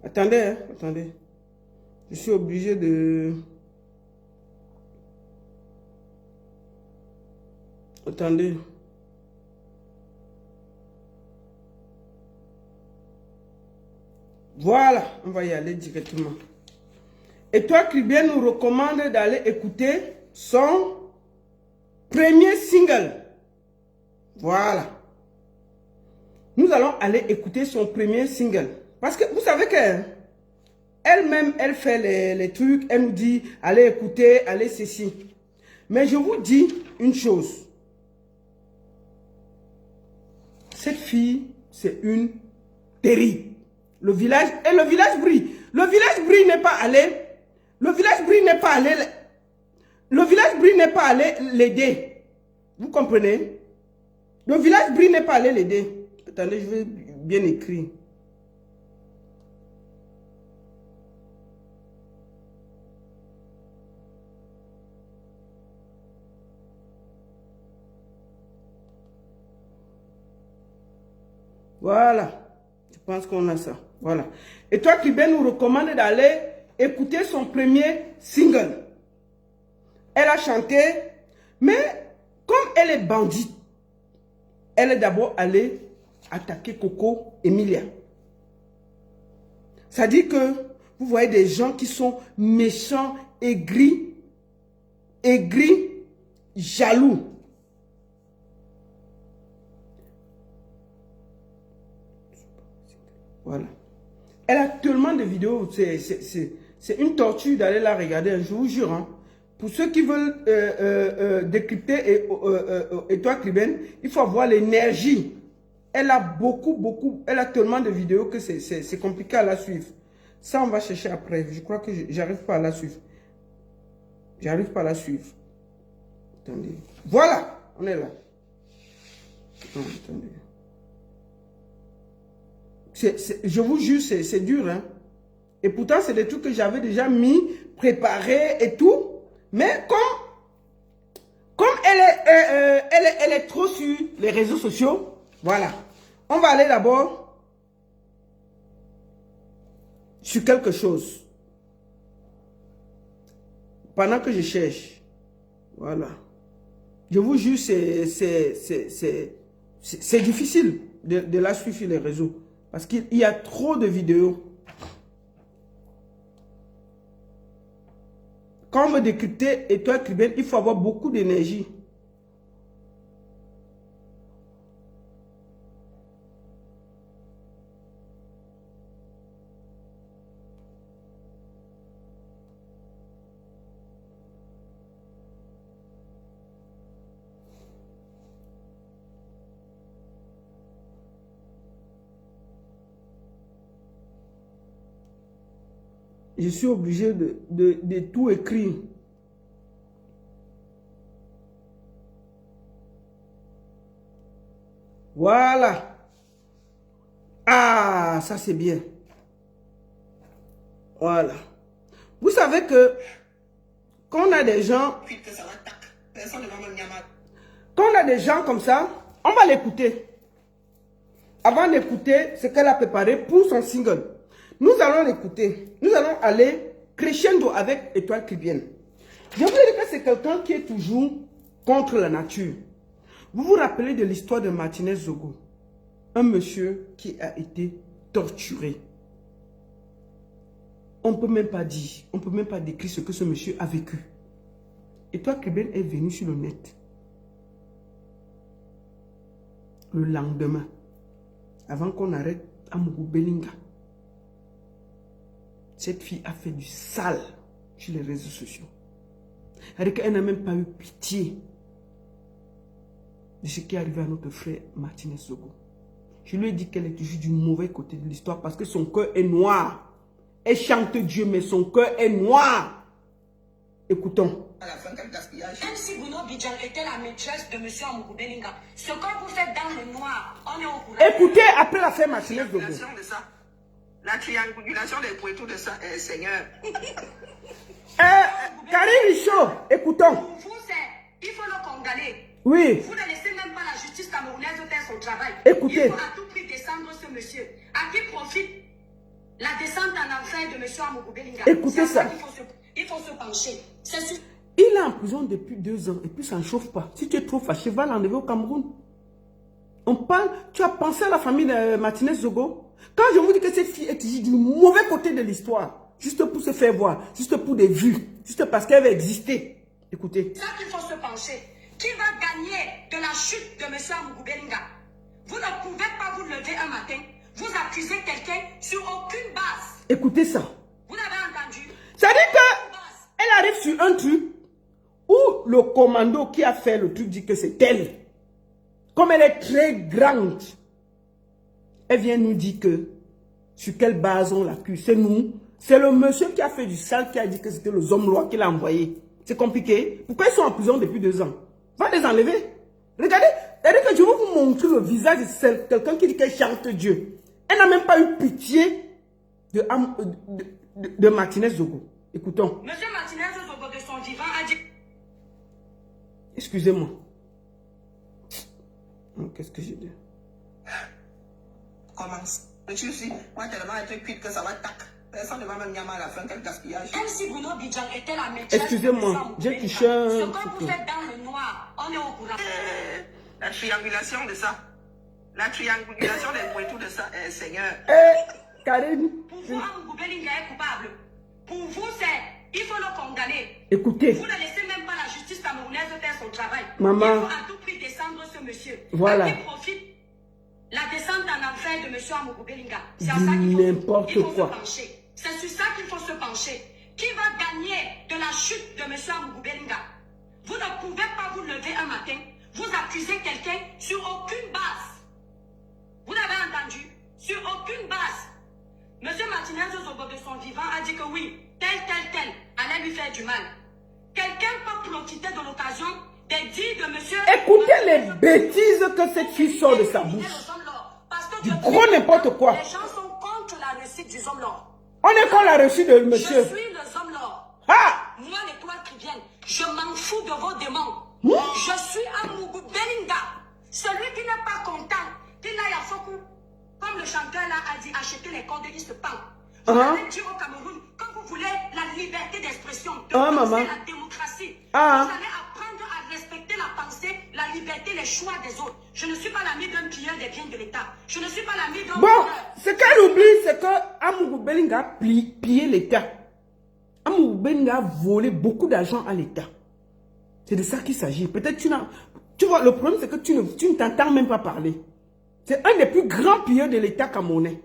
Attendez, hein, attendez. Je suis obligé de... Attendez. Voilà, on va y aller directement. Et toi, Kribien nous recommande d'aller écouter son premier single. Voilà. Nous allons aller écouter son premier single. Parce que vous savez qu'elle-même, elle fait les trucs, elle nous dit, allez écouter, allez ceci. Mais je vous dis une chose. Cette fille, c'est une terrible. Le village brille. Le village brille n'est pas allé. Le village brille n'est pas allé. Le village brille n'est pas allé l'aider. Vous comprenez? Le village brille n'est pas allé l'aider. Attendez, je vais bien écrire. Voilà. Je pense qu'on a ça. Voilà. Et toi, Kribien nous recommande d'aller écouter son premier single. Elle a chanté, mais comme elle est bandite, elle est d'abord allée attaquer Coco Emilia. Ça dit que vous voyez des gens qui sont méchants, aigris, jaloux. Voilà. Elle a tellement de vidéos, c'est une torture d'aller la regarder, je vous jure. Hein. Pour ceux qui veulent décrypter et toi, Kribien, il faut avoir l'énergie. Elle a beaucoup, elle a tellement de vidéos que c'est compliqué à la suivre. Ça, on va chercher après. Je crois que j'arrive pas à la suivre. J'arrive pas à la suivre. Attendez. Voilà, on est là. Non, attendez. Je vous jure, c'est dur. Hein? Et pourtant, c'est des trucs que j'avais déjà mis, préparés et tout. Mais comme elle est trop sur les réseaux sociaux, voilà. On va aller d'abord sur quelque chose. Pendant que je cherche. Voilà. Je vous jure, c'est difficile de la suivre sur les réseaux. Parce qu'il y a trop de vidéos. Quand on veut décrypter et toi, Kribien, il faut avoir beaucoup d'énergie. Je suis obligé de tout écrire. Voilà. Ah, ça c'est bien. Voilà. Vous savez que quand on a des gens... Quand on a des gens comme ça, on va l'écouter. Avant d'écouter ce qu'elle a préparé pour son single. Nous allons l'écouter. Nous allons aller crescendo avec Étoile Kribien. Je vous dis que c'est quelqu'un qui est toujours contre la nature. Vous vous rappelez de l'histoire de Martinez Zogo? Un monsieur qui a été torturé. On ne peut même pas dire, on ne peut même pas décrire ce que ce monsieur a vécu. Étoile Kribien est venu sur le net. Le lendemain, avant qu'on arrête Amourou Belinga. Cette fille a fait du sale sur les réseaux sociaux. Elle n'a même pas eu pitié de ce qui est arrivé à notre frère Martinez Zogo. Je lui ai dit qu'elle est toujours du mauvais côté de l'histoire parce que son cœur est noir. Elle chante Dieu, mais son cœur est noir. Écoutons. Même si Bruno Bidjan était la maîtresse de M. Amourou Belinga, ce que vous faites dans le noir, on est au courant. Écoutez après l'affaire Martinez Zogo. La triangulation des pointons de ça, Seigneur. Karine Richaud, écoutons. Pour vous, il faut le condamner. Oui. Vous ne laissez même pas la justice camerounaise faire son travail. Écoutez. Il faut à tout prix descendre ce monsieur. À qui profite la descente en enfer de M. Amourou Belinga? Écoutez ça. Il faut se pencher. Il est en prison depuis 2 ans et puis ça ne chauffe pas. Si tu es trop fâché, va l'enlever au Cameroun. On parle, tu as pensé à la famille de Martinez Zogo? Quand je vous dis que cette fille est issue du mauvais côté de l'histoire, juste pour se faire voir, juste pour des vues, juste parce qu'elle va exister. Écoutez. C'est ça qu'il faut se pencher. Qui va gagner de la chute de M. Amougou Belinga? Vous ne pouvez pas vous lever un matin, vous accusez quelqu'un sur aucune base. Écoutez ça. Vous l'avez entendu? Ça dit qu'elle arrive sur un truc où le commando qui a fait le truc dit que c'est elle. Comme elle est très grande, elle vient nous dire que sur quelle base on l'accuse. C'est nous. C'est le monsieur qui a fait du sale qui a dit que c'était le homme-loi qui l'a envoyé. C'est compliqué. Pourquoi ils sont en prison depuis 2 ans? Va les enlever. Regardez, que je vais vous montrer le visage de quelqu'un qui dit qu'elle chante Dieu. Elle n'a même pas eu pitié de Martinez Zogo. Écoutons. Monsieur Martinez Zogo de son vivant a dit... Excusez-moi. Qu'est-ce que j'ai dit? Commence. Je suis, moi, tellement être cuite que ça va tac. Personne ne va même yammer à la fin, quel gaspillage. Même si Bruno Bidjan était la maîtresse... Excusez-moi, j'ai touché un... Ce que vous faites dans le noir, on est au courant. La triangulation de ça. La triangulation des pointous de ça, Seigneur. Karine. Pour vous, Amougou Belinga est coupable. Pour vous, il faut le condamner. Écoutez. Vous ne laissez même pas la justice camerounaise faire son travail. Maman. Il faut à tout prix descendre ce monsieur. Voilà. À qui profite la descente en enfer de monsieur Amougou Belinga. C'est à ça qu'il faut, N'importe se quoi. pencher. C'est sur ça qu'il faut se pencher. Qui va gagner de la chute de monsieur Amougou Belinga? Vous ne pouvez pas vous lever un matin, vous accusez quelqu'un sur aucune base. Vous l'avez entendu? Sur aucune base. Monsieur Martinez Zogo de son vivant a dit que oui, tel allait lui faire du mal. Quelqu'un peut profiter de l'occasion des dits de monsieur... Écoutez les bêtises que cette fille sort de sa bouche. Du gros n'importe quoi. Les gens sont contre la réussite du homme lord. On est contre la réussite de monsieur. Je suis le homme lord. Ah! Moi, l'étoile qui vient, je m'en fous de vos démons. Je suis Amougou Belinga. Celui qui n'est pas content, qui n'a à Fokou. Comme le chanteur là a dit, achetez les cordes, il se pend. Vous allez dire au Cameroun, quand vous voulez la liberté d'expression, de penser la démocratie, vous allez apprendre à respecter la pensée, la liberté, les choix des autres. Je ne suis pas l'ami d'un pilleur des biens de l'État. Je ne suis pas l'ami d'un... Bon, ce qu'elle oublie, c'est que Amougou Belinga a pillé l'État. Amougou Belinga a volé beaucoup d'argent à l'État. C'est de ça qu'il s'agit. Peut-être tu vois, le problème, c'est que tu ne t'entends même pas parler. C'est un des plus grands pilleurs de l'État camerounais.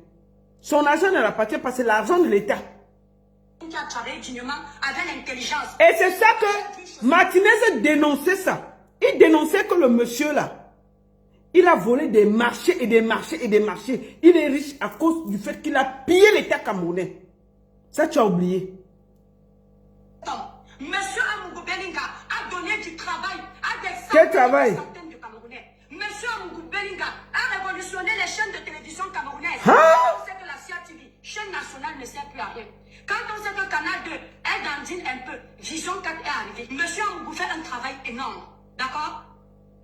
Son argent ne l'appartient pas, c'est l'argent de l'État. Qui a travaillé dignement avec l'intelligence. Et c'est ça que Martinez dénonçait ça. Il dénonçait que le monsieur là, il a volé des marchés et des marchés et des marchés. Il est riche à cause du fait qu'il a pillé l'État camerounais. Ça, tu as oublié. Monsieur Amougou Belinga a donné du travail à des centaines de Camerounais. Monsieur Amougou Belinga a révolutionné les chaînes de télévision camerounaises. On sait que la CIA TV, chaîne nationale, ne sert plus à rien. Quand on sait que Canal 2 est dandine un peu, Vision 4 est arrivé. Monsieur Amougou fait un travail énorme. D'accord?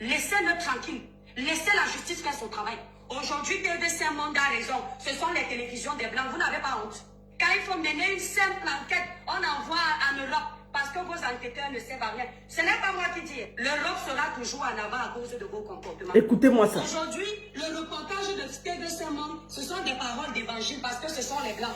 Laissez-le tranquille. Laissez la justice faire son travail. Aujourd'hui, TVC Monde a raison. Ce sont les télévisions des Blancs. Vous n'avez pas honte. Quand il faut mener une simple enquête, on envoie en Europe parce que vos enquêteurs ne servent à rien. Ce n'est pas moi qui dis. L'Europe sera toujours en avant à cause de vos comportements. Écoutez-moi ça. Aujourd'hui, le reportage de TVC Monde, ce sont des paroles d'évangile parce que ce sont les Blancs.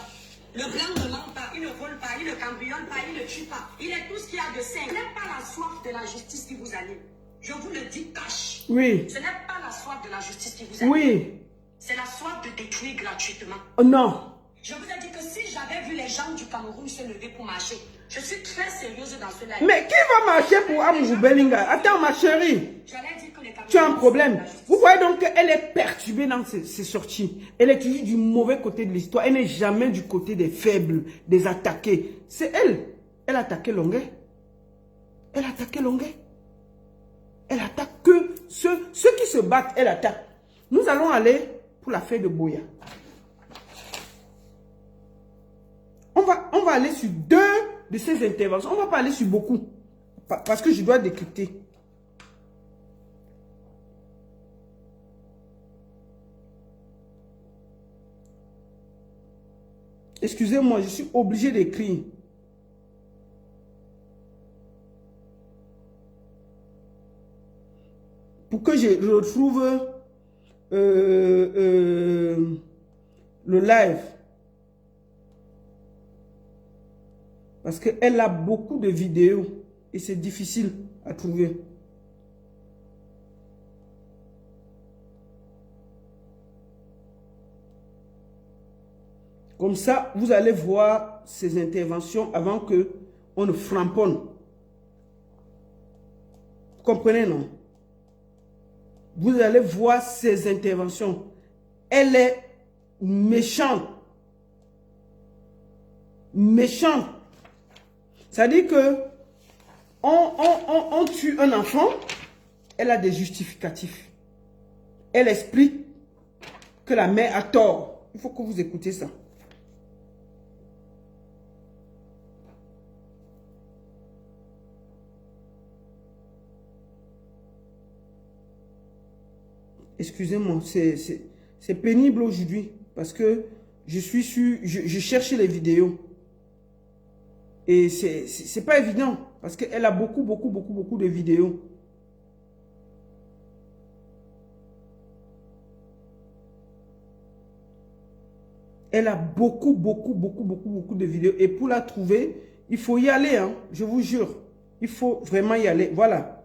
Le Blanc ne ment pas, il ne vole pas, il ne cambriole pas, il ne tue pas. Il est tout ce qu'il y a de sain. Ce n'est pas la soif de la justice qui vous anime. Je vous le dis cash. Oui. Ce n'est pas la soif de la justice qui vous anime. Oui. C'est la soif de détruire gratuitement. Oh non. Je vous ai dit que si j'avais vu les gens du Cameroun se lever pour marcher, je suis très sérieuse dans ce live. Mais qui va marcher pour Amougou Belinga? Attends, ma chérie. J'allais dire que les Camerounais... Tu as un problème. Vous voyez donc qu'elle est perturbée dans ses sorties. Elle est toujours du mauvais côté de l'histoire. Elle n'est jamais du côté des faibles, des attaqués. C'est elle. Elle a attaqué Longuet. Elle a attaqué Longuet. Elle attaque que ceux qui se battent, elle attaque. Nous allons aller pour l'affaire de Boya. On va aller sur 2 de ces interventions. On ne va pas aller sur beaucoup. Parce que je dois décrypter. Excusez-moi, je suis obligé d'écrire. Pour que je retrouve le live. Parce qu'elle a beaucoup de vidéos et c'est difficile à trouver. Comme ça, vous allez voir ses interventions avant que on ne framponne. Vous comprenez, non? Vous allez voir ses interventions. Elle est méchante. Méchante. C'est-à-dire que on tue un enfant, elle a des justificatifs. Elle explique que la mère a tort. Il faut que vous écoutez ça. Excusez-moi, c'est pénible aujourd'hui parce que je cherche les vidéos. Et c'est pas évident parce qu'elle a beaucoup de vidéos. Elle a beaucoup de vidéos. Et pour la trouver, il faut y aller, hein, je vous jure. Il faut vraiment y aller. Voilà.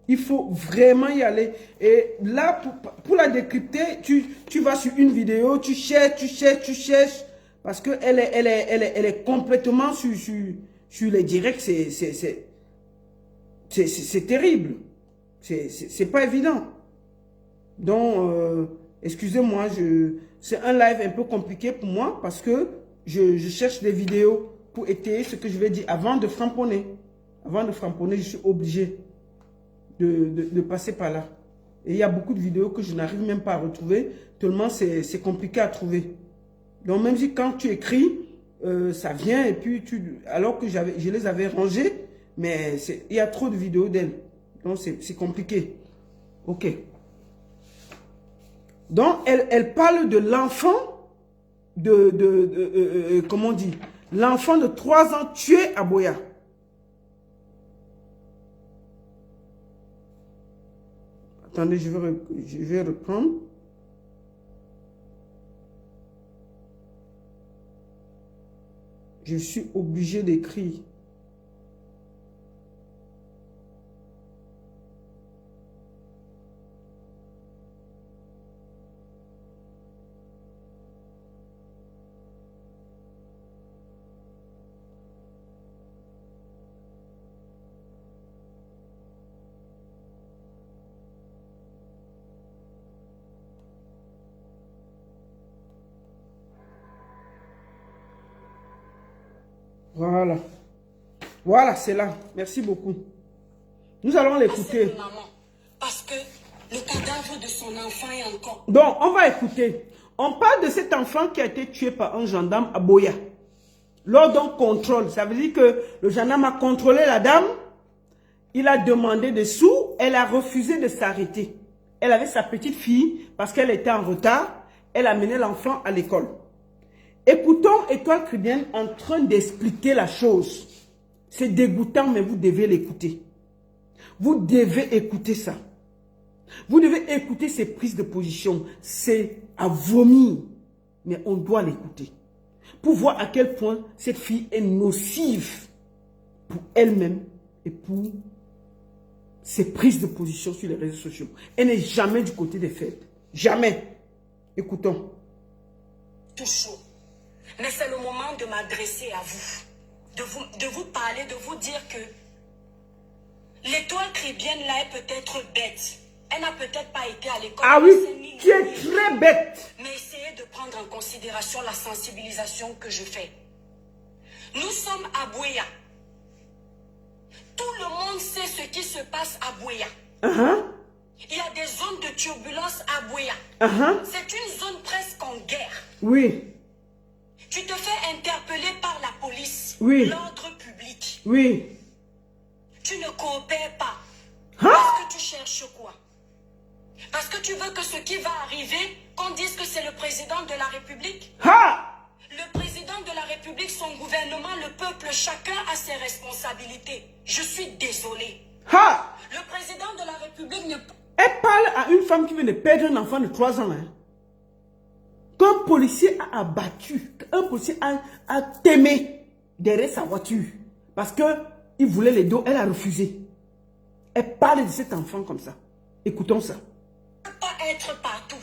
Il faut vraiment y aller. Et là, pour la décrypter, tu vas sur une vidéo, tu cherches. Parce qu'elle est complètement sur les directs. C'est terrible. C'est pas évident. Donc, excusez-moi, c'est un live un peu compliqué pour moi parce que je cherche des vidéos pour étayer ce que je vais dire avant de framponner. Avant de framponner, je suis obligé de passer par là. Et il y a beaucoup de vidéos que je n'arrive même pas à retrouver, tellement c'est compliqué à trouver. Donc même si quand tu écris, ça vient et puis alors que je les avais rangées, mais il y a trop de vidéos d'elle. Donc c'est compliqué. Ok. Donc elle parle de l'enfant comment on dit, l'enfant de 3 ans tué à Boya. Attendez, je vais reprendre. Je suis obligé d'écrire. Voilà. Voilà, c'est là. Merci beaucoup. Nous allons l'écouter. Parce que le cadavre de son enfant est encore... Donc, on va écouter. On parle de cet enfant qui a été tué par un gendarme à Boya. Lors d'un contrôle, ça veut dire que le gendarme a contrôlé la dame. Il a demandé des sous. Elle a refusé de s'arrêter. Elle avait sa petite fille parce qu'elle était en retard. Elle a mené l'enfant à l'école. Écoutons Étoile Chrétienne en train d'expliquer la chose. C'est dégoûtant, mais vous devez l'écouter. Vous devez écouter ça. Vous devez écouter ses prises de position. C'est à vomir. Mais on doit l'écouter. Pour voir à quel point cette fille est nocive pour elle-même et pour ses prises de position sur les réseaux sociaux. Elle n'est jamais du côté des faibles. Jamais. Écoutons. Tout chaud. Mais c'est le moment de m'adresser à vous. De vous parler, de vous dire que l'étoile chrétienne là est peut-être bête. Elle n'a peut-être pas été à l'école. Ah oui, tu es très bête. Mais essayez de prendre en considération la sensibilisation que je fais. Nous sommes à Boya. Tout le monde sait ce qui se passe à Boya. Il y a des zones de turbulence à Boya. C'est une zone presque en guerre. Oui. Tu te fais interpeller par la police. Oui. L'ordre public. Oui. Tu ne coopères pas. Parce que tu cherches quoi? Parce que tu veux que ce qui va arriver, qu'on dise que c'est le président de la République? Le président de la République, son gouvernement, le peuple, chacun a ses responsabilités. Je suis désolé. Le président de la République ne... Elle parle à une femme qui vient de perdre un enfant de 3 ans. Hein. qu'un policier a abattu, qu'un policier a témé derrière sa voiture. Parce qu'il voulait les dos, elle a refusé. Elle parle de cet enfant comme ça. Écoutons ça. Pas être partout.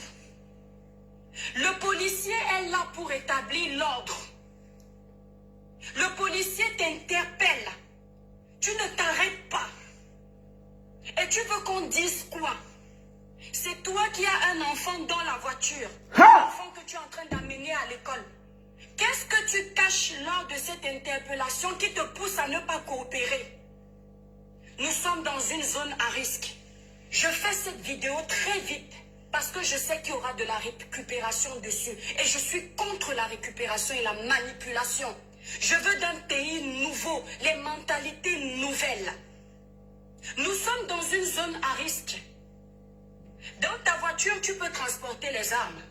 Le policier est là pour établir l'ordre. Le policier t'interpelle. Tu ne t'arrêtes pas. Et tu veux qu'on dise quoi? C'est toi qui as un enfant dans la voiture. L'enfant que tu es en train d'amener à l'école. Qu'est-ce que tu caches lors de cette interpellation qui te pousse à ne pas coopérer? Nous sommes dans une zone à risque. Je fais cette vidéo très vite parce que je sais qu'il y aura de la récupération dessus. Et je suis contre la récupération et la manipulation. Je veux d'un pays nouveau, les mentalités nouvelles. Nous sommes dans une zone à risque. Dans ta voiture, tu peux transporter les armes.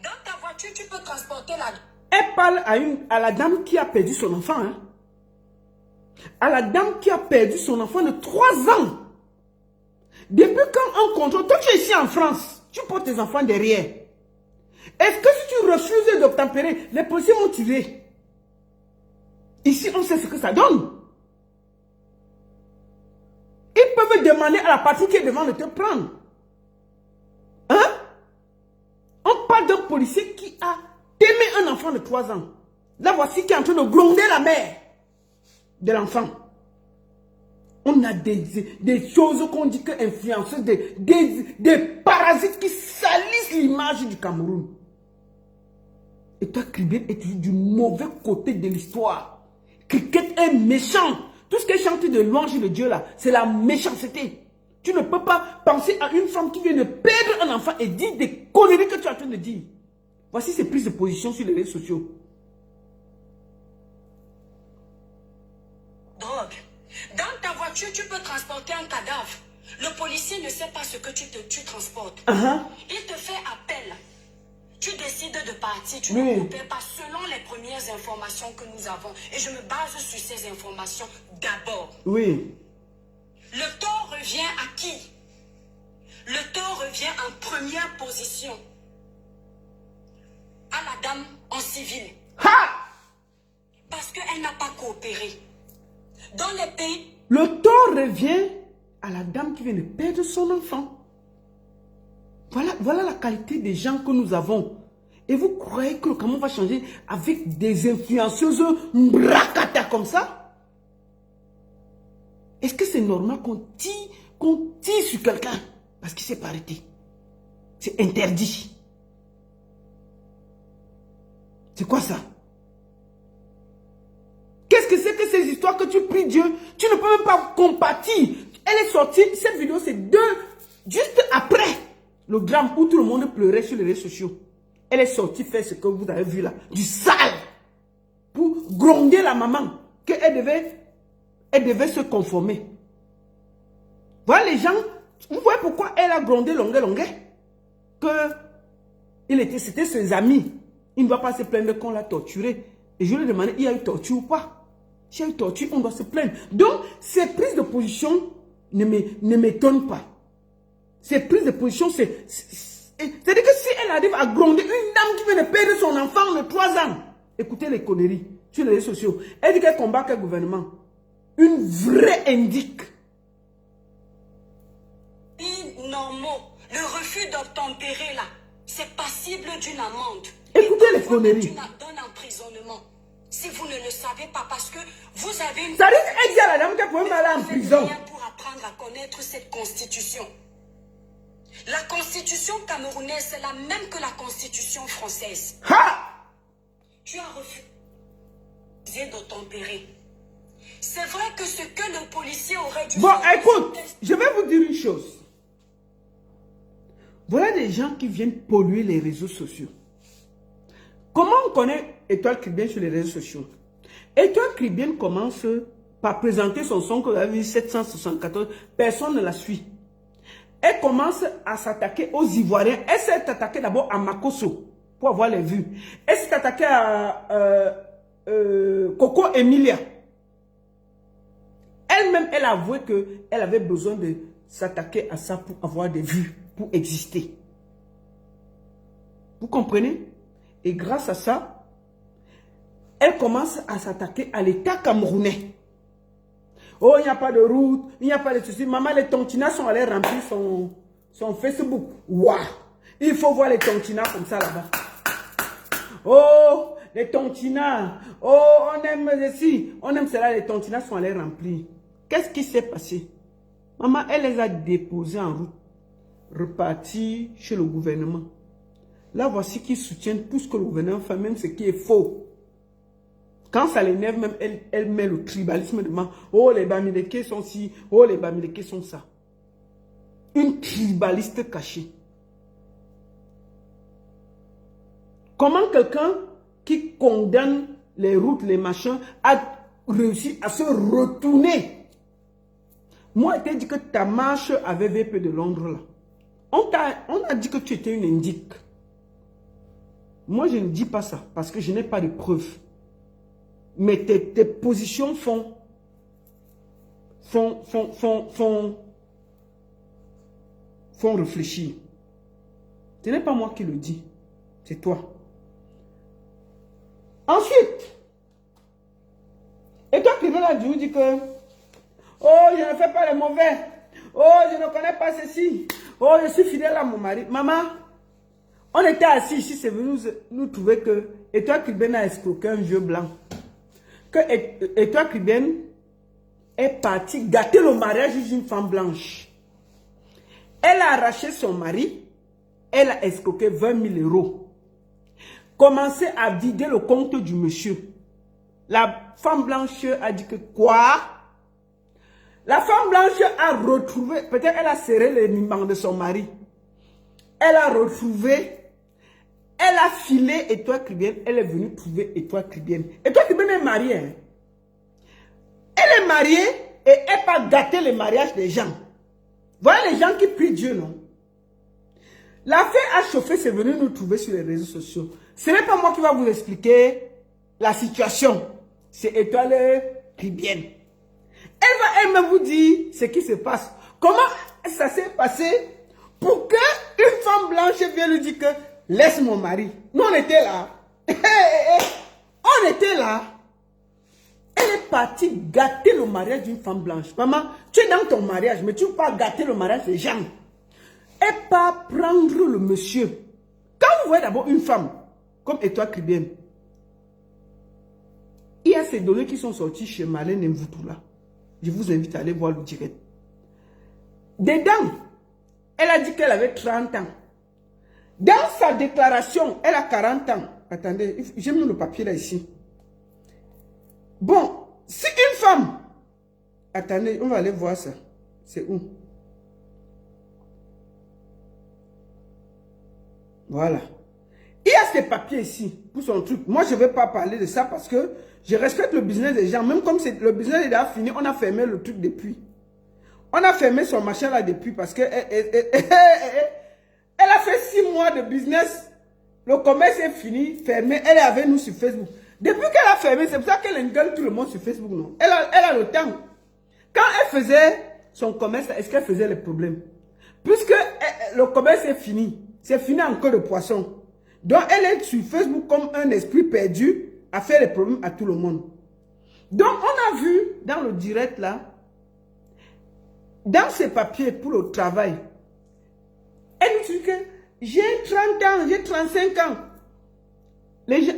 Dans ta voiture, tu peux transporter la... Elle parle à la dame qui a perdu son enfant. Hein? À la dame qui a perdu son enfant de 3 ans. Depuis quand on contrôle... Toi, tu es ici en France. Tu portes tes enfants derrière. Est-ce que si tu refuses d'obtempérer, les policiers vont tirer? Ici, on sait ce que ça donne. Ils peuvent demander à la partie qui est devant de te prendre. Hein? On parle d'un policier qui a témé un enfant de 3 ans. Là, voici qui est en train de gronder la mère de l'enfant. On a des choses qu'on dit que influenceuses, des parasites qui salissent l'image du Cameroun. Et toi, Kribien, es du mauvais côté de l'histoire. Cricket est méchant. Tout ce qu'elle chante de louange de Dieu là, c'est la méchanceté. Tu ne peux pas penser à une femme qui vient de perdre un enfant et dire des conneries que tu es en train de dire. Voici ses prises de position sur les réseaux sociaux. Drogue. Dans ta voiture, tu peux transporter un cadavre. Le policier ne sait pas ce que tu transportes. Il te fait appel. Tu décides de partir, tu ne coopères pas selon les premières informations que nous avons. Et je me base sur ces informations d'abord. Oui. Le tort revient à qui? Le tort revient en première position à la dame en civil. Parce qu'elle n'a pas coopéré. Dans les pays... Le tort revient à la dame qui vient de perdre son enfant. Voilà la qualité des gens que nous avons. Et vous croyez que le Cameroun va changer avec des influenceuses bracata comme ça? Est-ce que c'est normal qu'on tire sur quelqu'un parce qu'il ne s'est pas arrêté? C'est interdit. C'est quoi ça? Qu'est-ce que c'est que ces histoires que tu pries Dieu? Tu ne peux même pas compatir. Elle est sortie, cette vidéo c'est juste après le drame où tout le monde pleurait sur les réseaux sociaux. Elle est sortie faire ce que vous avez vu là, du sale, pour gronder la maman, qu'elle devait se conformer. Voilà les gens, vous voyez pourquoi elle a grondé longuet, c'était ses amis. Il ne doit pas se plaindre qu'on l'a torturé. Et je lui ai demandé, il y a eu torture ou pas? S'il y a eu torture, on doit se plaindre. Donc, ces prises de position ne m'étonnent pas. Ces prises de position, c'est-à-dire que si elle arrive à gronder une dame qui vient de perdre son enfant de 3 ans, écoutez les conneries sur les réseaux sociaux, elle dit qu'elle combat quel gouvernement? Une vraie indique. Normaux, le refus d'obtempérer là, c'est passible d'une amende. Écoutez les conneries. D'un emprisonnement. Si vous ne le savez pas, parce que vous avez une... Ça dit qu'elle dit à la dame qu'elle peut même aller en prison. Pour apprendre à connaître cette constitution. La constitution camerounaise, c'est la même que la constitution française. Tu as refusé d'obtempérer. C'est vrai que ce que le policier aurait dû Bon, faire... écoute, je vais vous dire une chose. Voilà des gens qui viennent polluer les réseaux sociaux. Comment on connaît Étoile Kribien sur les réseaux sociaux? Étoile Kribien commence par présenter son son que vous avez vu, 774. Personne ne la suit. Elle commence à s'attaquer aux Ivoiriens. Elle s'est attaquée d'abord à Makosso pour avoir les vues. Elle s'est attaquée à Coco Emilia. Elle-même, elle a avoué qu'elle avait besoin de s'attaquer à ça pour avoir des vues, pour exister. Vous comprenez? Et grâce à ça, elle commence à s'attaquer à l'État camerounais. Oh, il n'y a pas de route, il n'y a pas de soucis. Maman, les tontinas sont allés remplir son Facebook. Waouh! Il faut voir les tontinas comme ça là-bas. Oh, les tontinas. Oh, on aime ceci, on aime cela. Les tontinas sont allés remplir. Qu'est-ce qui s'est passé? Maman, elle les a déposés en route, repartis chez le gouvernement. Là, voici qu'ils soutiennent tout ce que le gouvernement fait, même ce qui est faux. Quand ça l'énerve, même elle met le tribalisme devant. Oh, les Bamileke sont ci, oh, les Bamileke sont ça. Une tribaliste cachée. Comment quelqu'un qui condamne les routes, les machins, a réussi à se retourner? Moi, on t'a dit que ta marche avait VP de Londres là. On a dit que tu étais une indique. Moi, je ne dis pas ça parce que je n'ai pas de preuves. Mais tes positions font réfléchir. Ce n'est pas moi qui le dis, c'est toi. Ensuite, et toi qui veux là, tu dis que oh, je ne fais pas le mauvais. Oh, je ne connais pas ceci. Oh, je suis fidèle à mon mari. Maman, on était assis ici, c'est venu nous trouver que Étoile Cubaine a escroqué un vieux blanc. Que Étoile Cubaine est partie gâter le mariage d'une femme blanche. Elle a arraché son mari, elle a escroqué 20 000 euros. Commencé à vider le compte du monsieur. La femme blanche a dit que quoi? La femme blanche a retrouvé, peut-être elle a serré les mimans de son mari. Elle a retrouvé, elle a filé Étoile Cubaine, elle est venue trouver Étoile Cubaine. Étoile Cubaine est mariée. Hein? Elle est mariée et elle pas gâter le mariage des gens. Voilà les gens qui prient Dieu, non? L'affaire a chauffé, c'est venu nous trouver sur les réseaux sociaux. Ce n'est pas moi qui va vous expliquer la situation. C'est Étoile Cubaine. Elle va elle-même vous dire ce qui se passe. Comment ça s'est passé pour qu'une femme blanche vienne lui dire que laisse mon mari. Nous on était là. On était là. Elle est partie gâter le mariage d'une femme blanche. Maman, tu es dans ton mariage, mais tu ne peux pas gâter le mariage des gens. Et pas prendre le monsieur. Quand vous voyez d'abord une femme, comme Étoile Cubaine, il y a ces données qui sont sorties chez Marlène Mvutula. Je vous invite à aller voir le direct. Dedans, elle a dit qu'elle avait 30 ans. Dans sa déclaration, elle a 40 ans. Attendez, j'ai mis le papier là ici. Bon, si une femme... Attendez, on va aller voir ça. C'est où? Voilà. Il y a ces papiers ici pour son truc. Moi, je ne vais pas parler de ça parce que je respecte le business des gens. Même comme le business est déjà fini, on a fermé le truc depuis. On a fermé son machin là depuis parce que elle a fait 6 mois de business. Le commerce est fini, fermé. Elle est avec nous sur Facebook. Depuis qu'elle a fermé, c'est pour ça qu'elle engueule tout le monde sur Facebook. Non? Elle a le temps. Quand elle faisait son commerce, est-ce qu'elle faisait les problèmes? Puisque le commerce est fini. C'est fini en queue de poisson. Donc, elle est sur Facebook comme un esprit perdu à faire les problèmes à tout le monde. Donc, on a vu dans le direct là, dans ses papiers pour le travail, elle nous dit que j'ai 30 ans, j'ai 35 ans.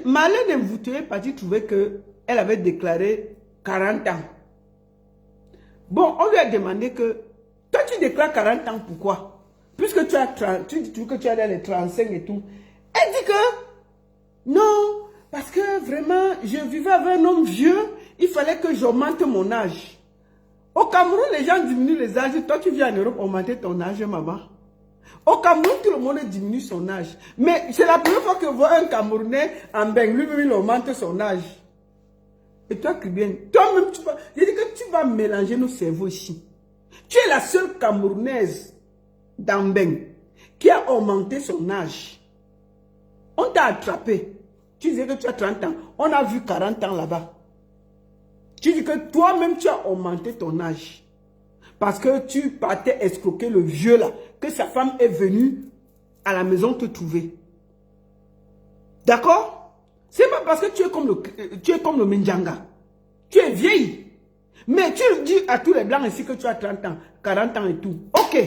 Marlène Mvutula est partie trouver qu'elle avait déclaré 40 ans. Bon, on lui a demandé que, toi tu déclares 40 ans, pourquoi? Puisque tu dis que tu as les 35 et tout. Elle dit que, non, parce que vraiment, je vivais avec un homme vieux, il fallait que j'augmente mon âge. Au Cameroun, les gens diminuent les âges. Toi, tu viens en Europe augmenter ton âge, maman. Au Cameroun, tout le monde diminue son âge. Mais c'est la première fois que je vois un Camerounais en Beng, lui-même, il augmente son âge. Et toi, Cubaine, toi-même, tu vas... Je dis que tu vas mélanger nos cerveaux ici. Tu es la seule Camerounaise d'Ambeng qui a augmenté son âge. On t'a attrapé. Tu disais que tu as 30 ans. On a vu 40 ans là-bas. Tu dis que toi-même, tu as augmenté ton âge. Parce que tu partais escroquer le vieux là. Que sa femme est venue à la maison te trouver. D'accord? C'est pas parce que tu es comme le Minjanga. Tu es vieille. Mais tu dis à tous les blancs ici que tu as 30 ans, 40 ans et tout. Ok.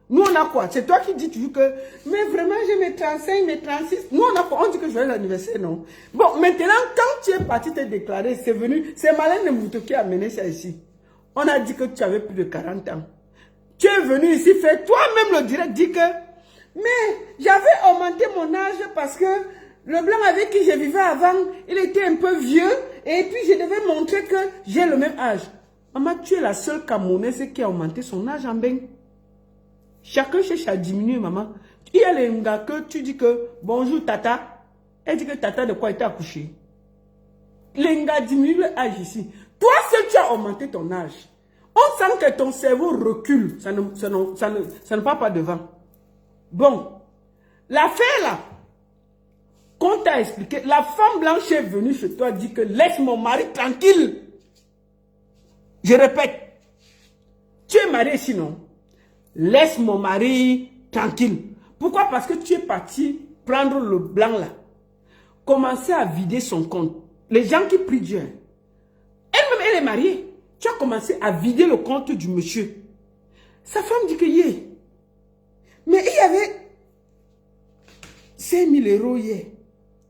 Nous, on a quoi? C'est toi qui dis toujours que, mais vraiment, j'ai mes 35, mes 36. Nous, on a quoi? On dit que je vais à l'anniversaire, non? Bon, maintenant, quand tu es parti te déclarer, c'est venu, c'est Malin de Mouto qui a amené ça ici. On a dit que tu avais plus de 40 ans. Tu es venu ici faire toi-même le direct, dis que, mais j'avais augmenté mon âge parce que le blanc avec qui je vivais avant, il était un peu vieux et puis je devais montrer que j'ai le même âge. Maman, tu es la seule Camerounaise qui a augmenté son âge en bain. Chacun cherche à diminuer, maman. Il y a les gars que tu dis que bonjour tata. Elle dit que tata de quoi était accouché. Les gars diminuent l'âge ici. Toi seul tu as augmenté ton âge. On sent que ton cerveau recule. Ça ne part pas devant. Bon. L'affaire là, qu'on t'a expliqué, la femme blanche est venue chez toi dit que laisse mon mari tranquille. Je répète. Tu es marié sinon. Laisse mon mari tranquille. Pourquoi? Parce que tu es parti prendre le blanc là. Commencer à vider son compte. Les gens qui prient Dieu. Elle-même, elle est mariée. Tu as commencé à vider le compte du monsieur. Sa femme dit que yeah. Mais il y avait 5 000 € hier.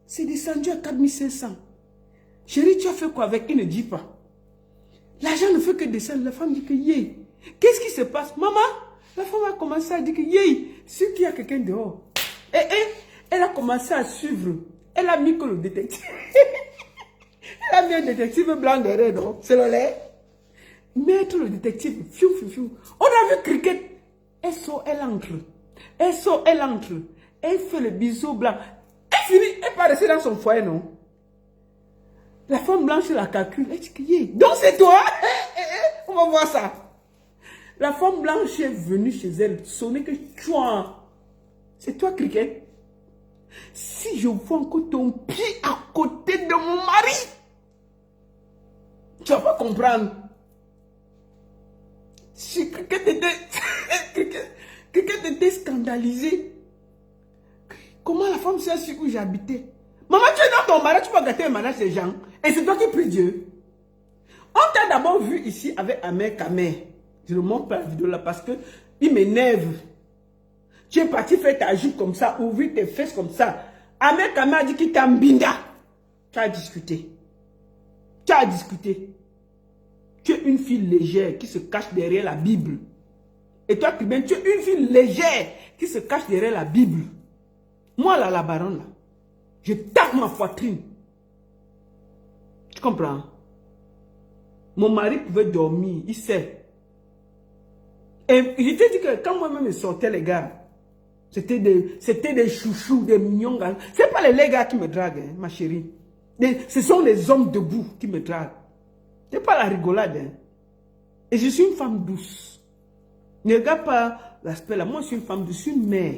C'est descendu à 4 500. Chérie, tu as fait quoi avec? Il ne dit pas. L'argent ne fait que descendre. La femme dit que yeah. Qu'est-ce qui se passe? Maman? La femme a commencé à dire que yeah, c'est qu'il y a quelqu'un dehors. Et elle a commencé à suivre. Elle a mis que le détective. Elle a mis un détective blanc derrière, non? C'est le lait. Mettre le détective. Fiou, fiou, fiou. On a vu cricket. Elle sort, elle entre. Elle sort, elle entre. Elle fait le bisou blanc. Elle finit, elle part rester dans son foyer, non? La femme blanche la calcule. Elle dit que yeah. Donc c'est toi. On va voir ça. La femme blanche est venue chez elle, sonner que toi, c'est toi, cricket. Si je vois encore ton pied à côté de mon mari, tu vas pas comprendre. Si cricket était scandalisé, comment la femme sait sur où j'habitais? Maman, tu es dans ton mariage, tu vas gâter le mariage des gens. Et c'est toi qui prie Dieu. On t'a d'abord vu ici avec Amer Kamer. Je ne montre pas la vidéo là parce que il m'énerve. Tu es parti faire ta jupe comme ça, ouvrir tes fesses comme ça. Amer Kamer a dit qu'il t'a mbinda. Tu as discuté. Tu as discuté. Tu es une fille légère qui se cache derrière la Bible. Et toi, tu es une fille légère qui se cache derrière la Bible. Moi là, la baronne là, je tape ma poitrine. Tu comprends? Mon mari pouvait dormir, il sait. Et je t'ai dit que quand moi-même je sortais les gars, c'était des chouchous, des mignons gars. Ce n'est pas les gars qui me draguent, hein, ma chérie. Ce sont les hommes debout qui me draguent. Ce n'est pas la rigolade. Hein. Et je suis une femme douce. Ne regarde pas l'aspect là. Moi, je suis une femme douce, je suis une mère.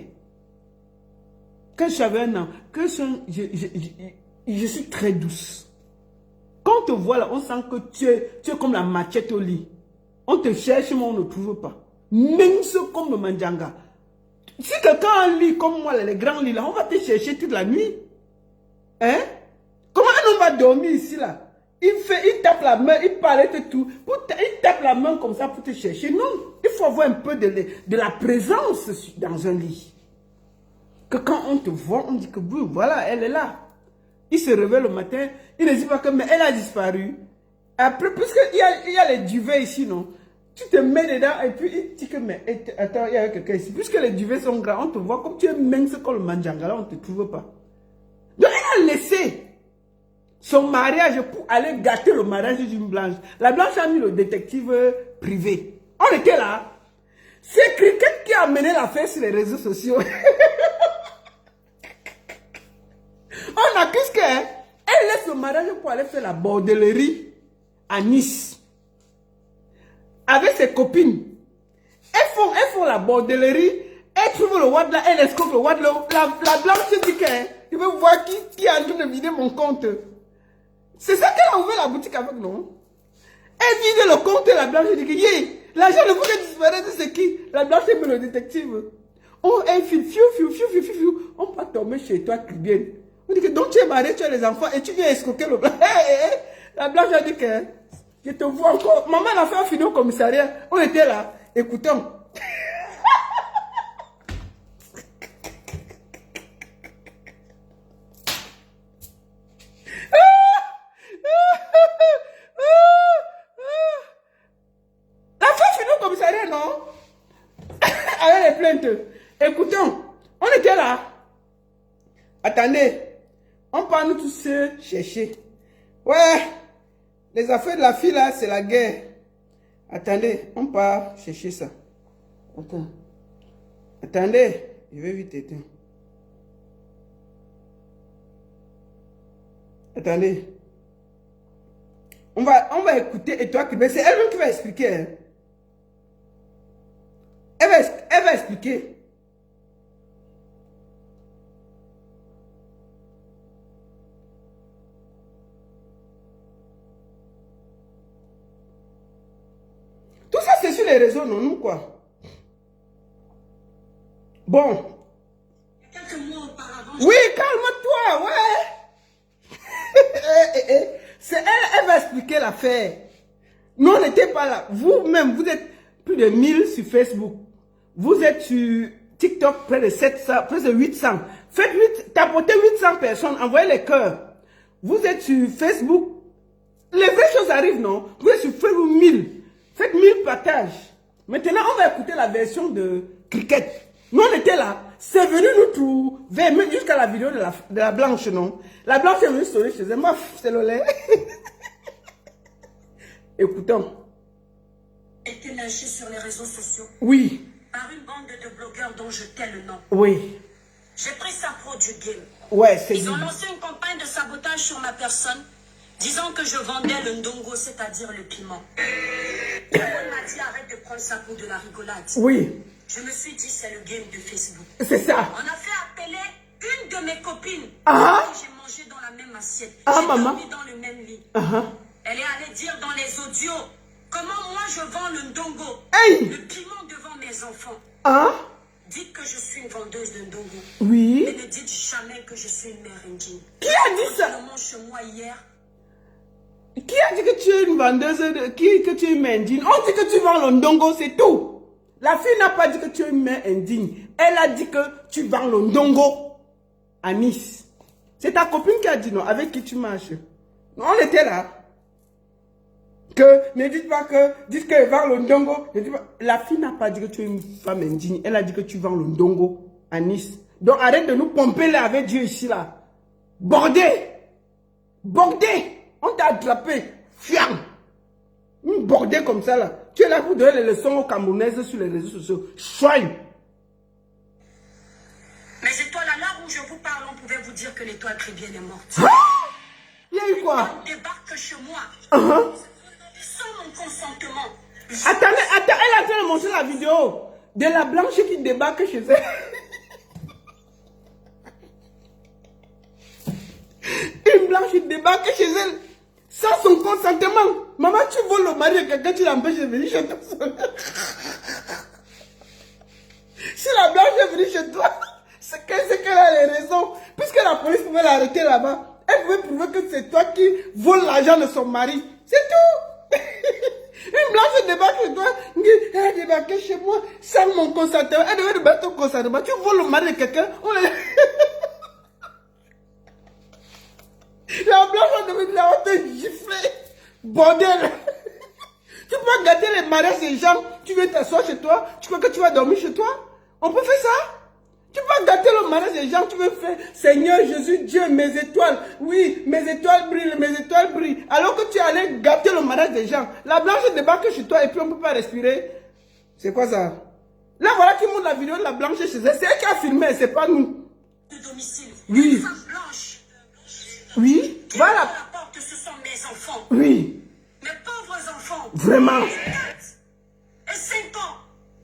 Quand j'avais un an, je suis très douce. Quand on te voit là, on sent que tu es comme la machette au lit. On te cherche, mais on ne trouve pas. Même ce comme le Mandjanga. Si quelqu'un a un lit comme moi, les grands lits là, on va te chercher toute la nuit. Hein? Comment on va dormir ici là? Il tape la main, il parle de tout. Il tape la main comme ça pour te chercher. Non, il faut avoir un peu de la présence dans un lit. Que quand on te voit, on dit que voilà, elle est là. Il se réveille le matin, il ne dit pas que mais elle a disparu. Après, puisqu'il y a les duvets ici, non? Tu te mets dedans et puis il dit que mais attends, il y a quelqu'un ici. Puisque les duvets sont grands, on te voit comme tu es mince comme le Mandjanga, là, on ne te trouve pas. Donc elle a laissé son mariage pour aller gâter le mariage d'une blanche. La blanche a mis le détective privé. On était là. C'est quelqu'un qui a mené l'affaire sur les réseaux sociaux. On accuse qu'elle laisse le mariage pour aller faire la bordellerie à Nice. Avec ses copines. Elles font la bordellerie. Elles trouvent le wad là. Elles escroquent le wad là. La blanche se dit qu'elle veut voir qui est en train de vider mon compte. C'est ça qu'elle a ouvert la boutique avec, non? Elle vide le compte et la blanche dit que yeah, l'argent ne peut que disparaître, c'est qui? La blanche est le détective. Oh, elle file, fiou. On va tomber chez toi, Cubienne. On dit que donc tu es marié, tu as les enfants et tu viens escroquer le blanc. La blanche a dit que je te vois encore. Maman a fait un film au commissariat. On était là, écoutons. La fait film au commissariat, non? Avec les plaintes. Écoutons, on était là. Attendez, on part nous tous chercher. Ouais, les affaires de la fille là, c'est la guerre. Attendez, on part chercher ça. Attends. Attendez, je vais vite éteindre. Attendez. On va écouter et toi, c'est elle-même qui va expliquer. Hein. Elle va expliquer. Tout ça, c'est sur les réseaux, non, nous, quoi. Bon. Quelques mois auparavant. Oui, calme-toi, ouais. C'est elle, elle va expliquer l'affaire. Nous, on n'était pas là. Vous-même, vous êtes plus de 1000 sur Facebook. Vous êtes sur TikTok, près de 700, près de 800. Tapotez 800 personnes, envoyez les cœurs. Vous êtes sur Facebook. Les vraies choses arrivent, non? Vous êtes sur Facebook 1000. Faites 1000 partages. Maintenant, on va écouter la version de Cricket. Nous, on était là. C'est venu nous trouver, même jusqu'à la vidéo de la blanche, non? La blanche est venue sonner chez elle. Moi, c'est le lait. Écoutons. Été lynché sur les réseaux sociaux. Oui. Par une bande de blogueurs dont je tais le nom. Oui. J'ai pris sa pro du game. Ouais, c'est Ils ont lancé une campagne de sabotage sur ma personne, disant que je vendais le ndongo, c'est-à-dire le piment. On m'a dit arrête de prendre ça pour de la rigolade. Oui. Je me suis dit c'est le game de Facebook. C'est ça. On a fait appeler une de mes copines. Ah. J'ai mangé dans la même assiette. Ah, j'ai maman. dormi dans le même lit. Uh-huh. Elle est allée dire dans les audios comment moi je vends le ndongo. Hey. Le piment devant mes enfants. Hein? Dites que je suis une vendeuse de ndongo. Oui. Mais ne dites jamais que je suis une mère indigne. Qui a dit ça? Je mange chez moi hier. Qui a dit que tu es une vendeuse que tu es une mère indigne? On dit que tu vends le ndongo, c'est tout. La fille n'a pas dit que tu es une mère indigne. Elle a dit que tu vends le ndongo à Nice. C'est ta copine qui a dit non, avec qui tu marches. On était là. Que ne dites pas que, dites qu'elle vend le ndongo. La fille n'a pas dit que tu es une femme indigne. Elle a dit que tu vends le ndongo à Nice. Donc arrête de nous pomper là avec Dieu ici là. Bordé. Bordé. On t'a attrapé. Fiam. Une bordée comme ça là. Tu es là pour donner les leçons aux Camerounaises sur les réseaux sociaux. Choigne. Mais étoiles, à l'heure où je vous parle, on pouvait vous dire que l'étoile chrétienne est morte. Ah! Il y a eu quoi? On débarque chez moi. Sans mon consentement. Attendez, elle est en train de montrer la vidéo de la blanche qui débarque chez elle. Une blanche qui débarque chez elle sans son consentement. Maman, tu voles le mari de quelqu'un, tu l'empêches de venir chez toi. Si la blanche est venue chez toi, c'est qu'elle a les raisons. Puisque la police pouvait l'arrêter là-bas, elle pouvait prouver que c'est toi qui voles l'argent de son mari. C'est tout. Une blanche débarque chez toi, elle a débarqué chez moi sans mon consentement. Elle devait débarquer ton consentement. Tu voles le mari de quelqu'un, la blanche devait te gifler. Bordel. Tu peux gâter les mariages des gens. Tu viens t'asseoir chez toi. Tu crois que tu vas dormir chez toi? On peut faire ça? Tu peux gâter le mariage des gens. Tu veux faire Seigneur Jésus, Dieu, mes étoiles. Oui, mes étoiles brillent, mes étoiles brillent. Alors que tu allais gâter le mariage des gens. La blanche débarque chez toi et puis on ne peut pas respirer. C'est quoi ça? Là, voilà qui montre la vidéo de la blanche chez elle. C'est elle qui a filmé, c'est pas nous. De domicile. Oui. Une femme blanche. Oui. Qui Voilà. ouvre la porte, ce sont mes enfants. Oui. Mes pauvres enfants. Vraiment. 4 et 5 ans.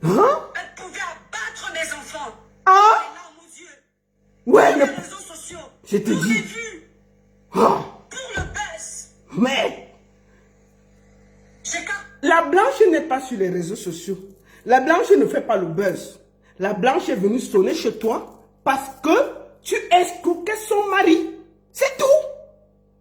Hein? Elle pouvait abattre mes enfants. Ah? Les larmes aux yeux. Ouais, Sur mais... les réseaux sociaux. Je te Pour dis. les vues. Ah. Pour le buzz. Mais... J'ai qu'à... La blanche n'est pas sur les réseaux sociaux. La blanche ne fait pas le buzz. La blanche est venue sonner chez toi parce que tu escroquais son mari. C'est tout.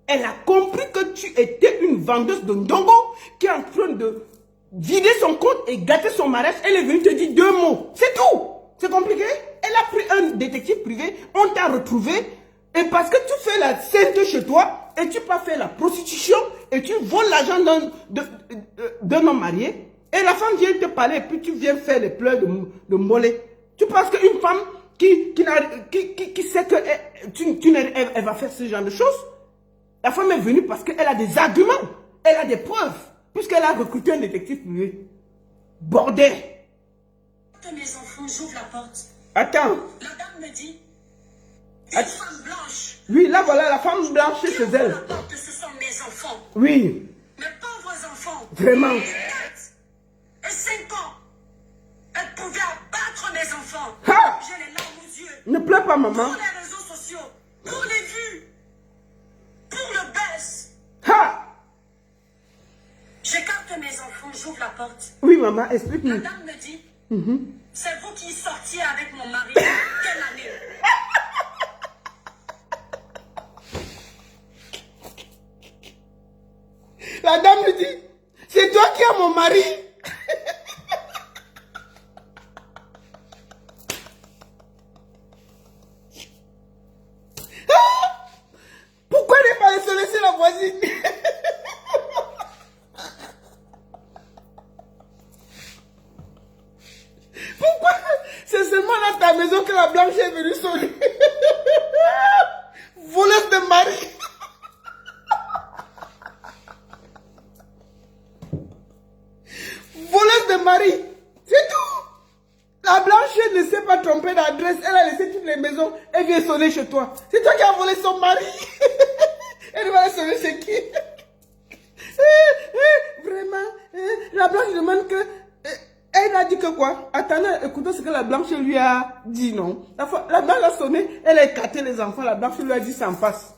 Elle a compris que tu étais une vendeuse de ndongo qui est en train de vider son compte et gâter son mariage. Elle est venue te dire 2 mots. C'est tout. C'est compliqué. Elle a pris un détective privé. On t'a retrouvé. Et parce que tu fais la sainte chez toi et tu peux faire la prostitution et tu voles l'argent d'un homme marié. Et la femme vient te parler et puis tu viens faire les pleurs de mollet. Tu penses qu'une femme qui sait qu'elle va faire ce genre de choses, la femme est venue parce qu'elle a des arguments, elle a des preuves, puisqu'elle a recruté un détective privé. Bordel! Mes enfants, j'ouvre la porte. Attends. La dame me dit, une femme blanche. Oui, là voilà la femme blanche chez elle. La porte, ce sont mes enfants. Oui. Mes pauvres enfants. Vraiment. 4 et 5 ans. Elle pouvait abattre mes enfants. Ha! J'ai les larmes aux yeux. Ne pleure pas, maman. Pour les réseaux sociaux, pour les vues, pour le buzz. Ha! J'écarte mes enfants, j'ouvre la porte. Oui, maman, La explique-nous. dame me dit, c'est vous qui sortiez avec mon mari. Quelle année? La dame me dit, c'est toi qui as mon mari. Pourquoi ne pas se laisser la voisine? Pourquoi c'est seulement dans ta maison que la blanche est venue sonner? Voleuse de mari. Voleuse de mari. C'est tout. La blanche ne s'est pas trompée d'adresse. Elle a laissé toutes les maisons. Elle vient sonner chez toi. C'est toi qui as volé son mari. Elle va sonner chez qui? Vraiment. La blanche demande que... Elle a dit que quoi? Attendez, écoutez ce que la blanche lui a dit, non? La blanche a sonné, elle a écarté les enfants, la blanche lui a dit ça en face.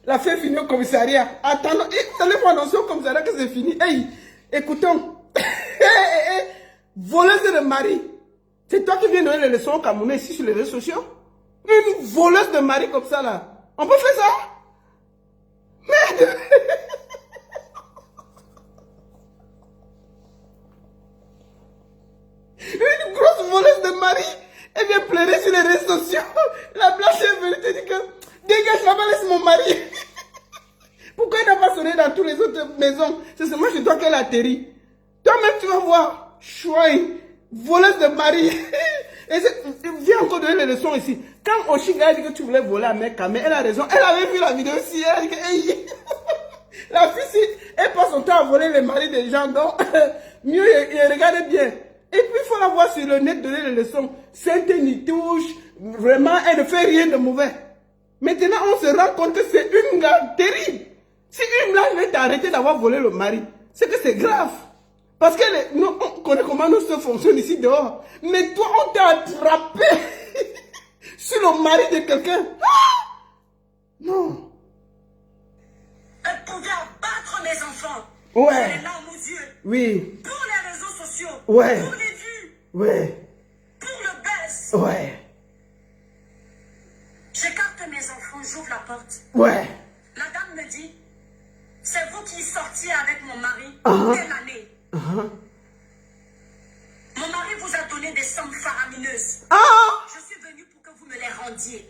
La fille est finie au commissariat. Attendons, vous allez vous annoncer au commissariat que c'est fini. Hey, écoutons. Voleuse de mari. C'est toi qui viens donner les leçons au Cameroun ici sur les réseaux sociaux? Une voleuse de mari comme ça là. On peut faire ça? Merde. Une grosse voleuse de mari. Elle vient pleurer sur les réseaux sociaux. La blanche est venue te dire que dégage là-bas, laisse mon mari. Pourquoi elle n'a pas sonné dans toutes les autres maisons? C'est seulement chez toi qu'elle atterrit. Toi-même, tu vas voir. Chouin, voleuse de mari. Et viens encore donner les leçons ici. Quand Oshiga a dit que tu voulais voler à Mekka, mais elle a raison. Elle avait vu la vidéo aussi. Elle a dit que, hey. La fille, si elle passe son temps à voler les maris des gens, donc mieux, regardez bien. Et puis, il faut la voir sur le net, donner les leçons. Sainte n'y touche. Vraiment, elle ne fait rien de mauvais. Maintenant, on se rend compte que c'est une gars terrible. Si une blanche veut t'arrêter d'avoir volé le mari, c'est que c'est grave. Parce que nous, on connaît comment nous se fonctionne ici dehors. Mais toi, on t'a attrapé sur le mari de quelqu'un. Ah! Non. Elle pouvait abattre mes enfants. Ouais. J'ai les larmes aux yeux. Oui. Pour les réseaux sociaux. Ouais. Pour les vues. Ouais. Pour le buzz. Ouais. J'écarte mes enfants, j'ouvre la porte. Ouais. La dame me dit, c'est vous qui sortiez avec mon mari. Quelle année? Mon mari vous a donné des sommes faramineuses. Je suis venue pour que vous me les rendiez.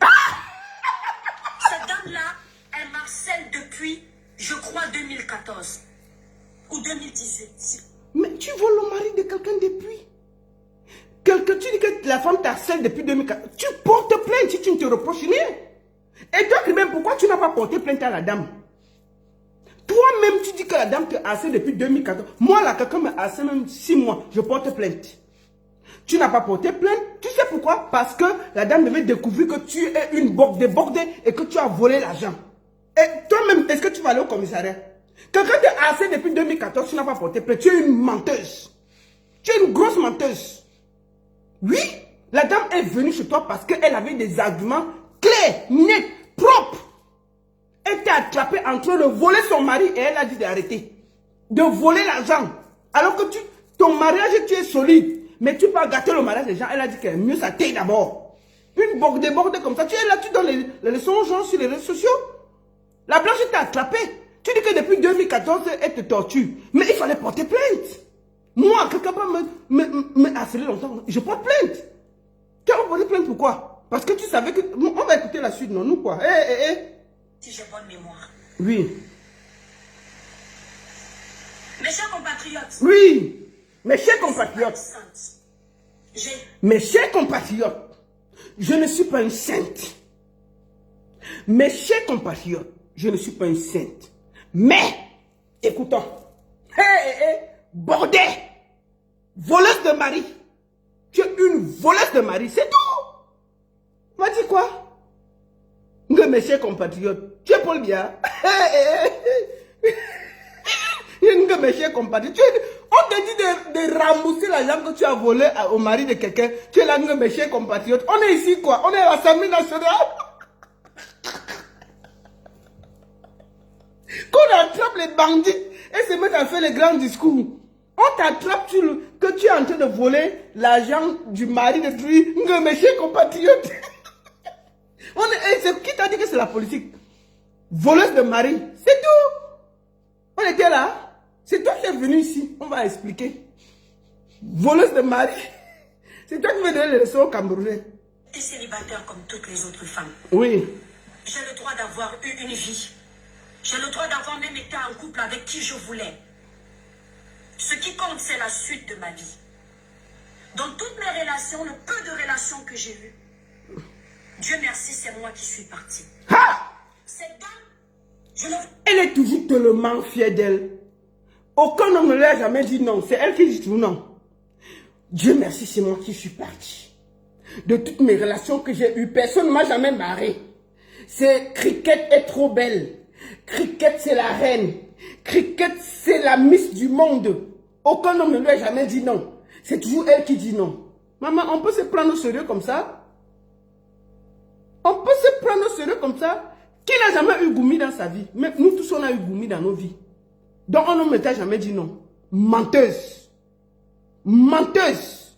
Cette dame-là, elle m'harcèle depuis, je crois, 2014 ou 2018. Mais tu voles le mari de quelqu'un depuis. Tu dis que la femme t'harcèle depuis 2014. Tu portes plainte si tu ne te reproches rien. Et toi, même pourquoi tu n'as pas porté plainte à la dame? Toi-même, tu dis que la dame te harcèle depuis 2014. Moi, là, quelqu'un me harcèle même 6 mois. Je porte plainte. Tu n'as pas porté plainte. Tu sais pourquoi? Parce que la dame devait découvrir que tu es une bordée et que tu as volé l'argent. Et toi-même, est-ce que tu vas aller au commissariat? Quelqu'un te harcèle depuis 2014, tu n'as pas porté plainte. Tu es une menteuse. Tu es une grosse menteuse. Oui, la dame est venue chez toi parce qu'elle avait des arguments clairs, nets, propres. Elle t'a attrapé en train de voler son mari et elle a dit d'arrêter. De voler l'argent. Alors que ton mariage, tu es solide. Mais tu peux gâter le mariage des gens. Elle a dit que mieux ça t'aide d'abord. Une bordée comme ça. Tu es là, tu donnes les leçons aux gens sur les réseaux sociaux. La blanche t'a attrapé. Tu dis que depuis 2014, elle te torture. Mais il fallait porter plainte. Moi, quelqu'un peut me harceler longtemps. Je porte plainte. Tu as porté plainte pourquoi? Parce que tu savais que... On va écouter la suite, non? Nous quoi? Si j'ai bonne mémoire. Oui. Mes chers compatriotes. Oui. Mes chers compatriotes. Mes chers compatriotes. Je ne suis pas une sainte. Mes chers compatriotes. Je ne suis pas une sainte. Mais, écoutons. Bordel. Voleuse de mari. Tu es une voleuse de mari, c'est tout. M'a dit quoi? Mes chers compatriotes. Tu es Paul Biya. Mes chers compatriotes. On te dit de rembourser l'argent que tu as volé au mari de quelqu'un. Tu es là, mes chers compatriotes. On est ici quoi? On est à l'Assemblée nationale. Qu'on attrape les bandits et se met à faire les grands discours. On t'attrape que tu es en train de voler l'argent du mari de lui, mes chers compatriotes. Qui t'a dit que c'est la politique? Voleuse de mari, c'est tout. On était là. C'est toi qui es venu ici. On va expliquer. Voleuse de mari. C'est toi qui veux donner les leçons aux Camerounais. Tu es célibataire comme toutes les autres femmes. Oui. J'ai le droit d'avoir eu une vie. J'ai le droit d'avoir même été en couple avec qui je voulais. Ce qui compte, c'est la suite de ma vie. Dans toutes mes relations, le peu de relations que j'ai eues, Dieu merci, c'est moi qui suis partie. Ha! Cette dame, elle est toujours tellement fière d'elle. Aucun homme ne lui a jamais dit non. C'est elle qui dit tout non. Dieu merci, c'est moi qui suis partie. De toutes mes relations que j'ai eues, personne ne m'a jamais marré. C'est Cricket est trop belle. Cricket, c'est la reine. Cricket, c'est la Miss du monde. Aucun homme ne lui a jamais dit non. C'est toujours elle qui dit non. Maman, on peut se prendre au sérieux comme ça? On peut se prendre au sérieux comme ça? Qui n'a jamais eu Goumi dans sa vie? Mais nous tous, on a eu Goumi dans nos vies. Donc, on ne t'a jamais dit non. Menteuse. Menteuse.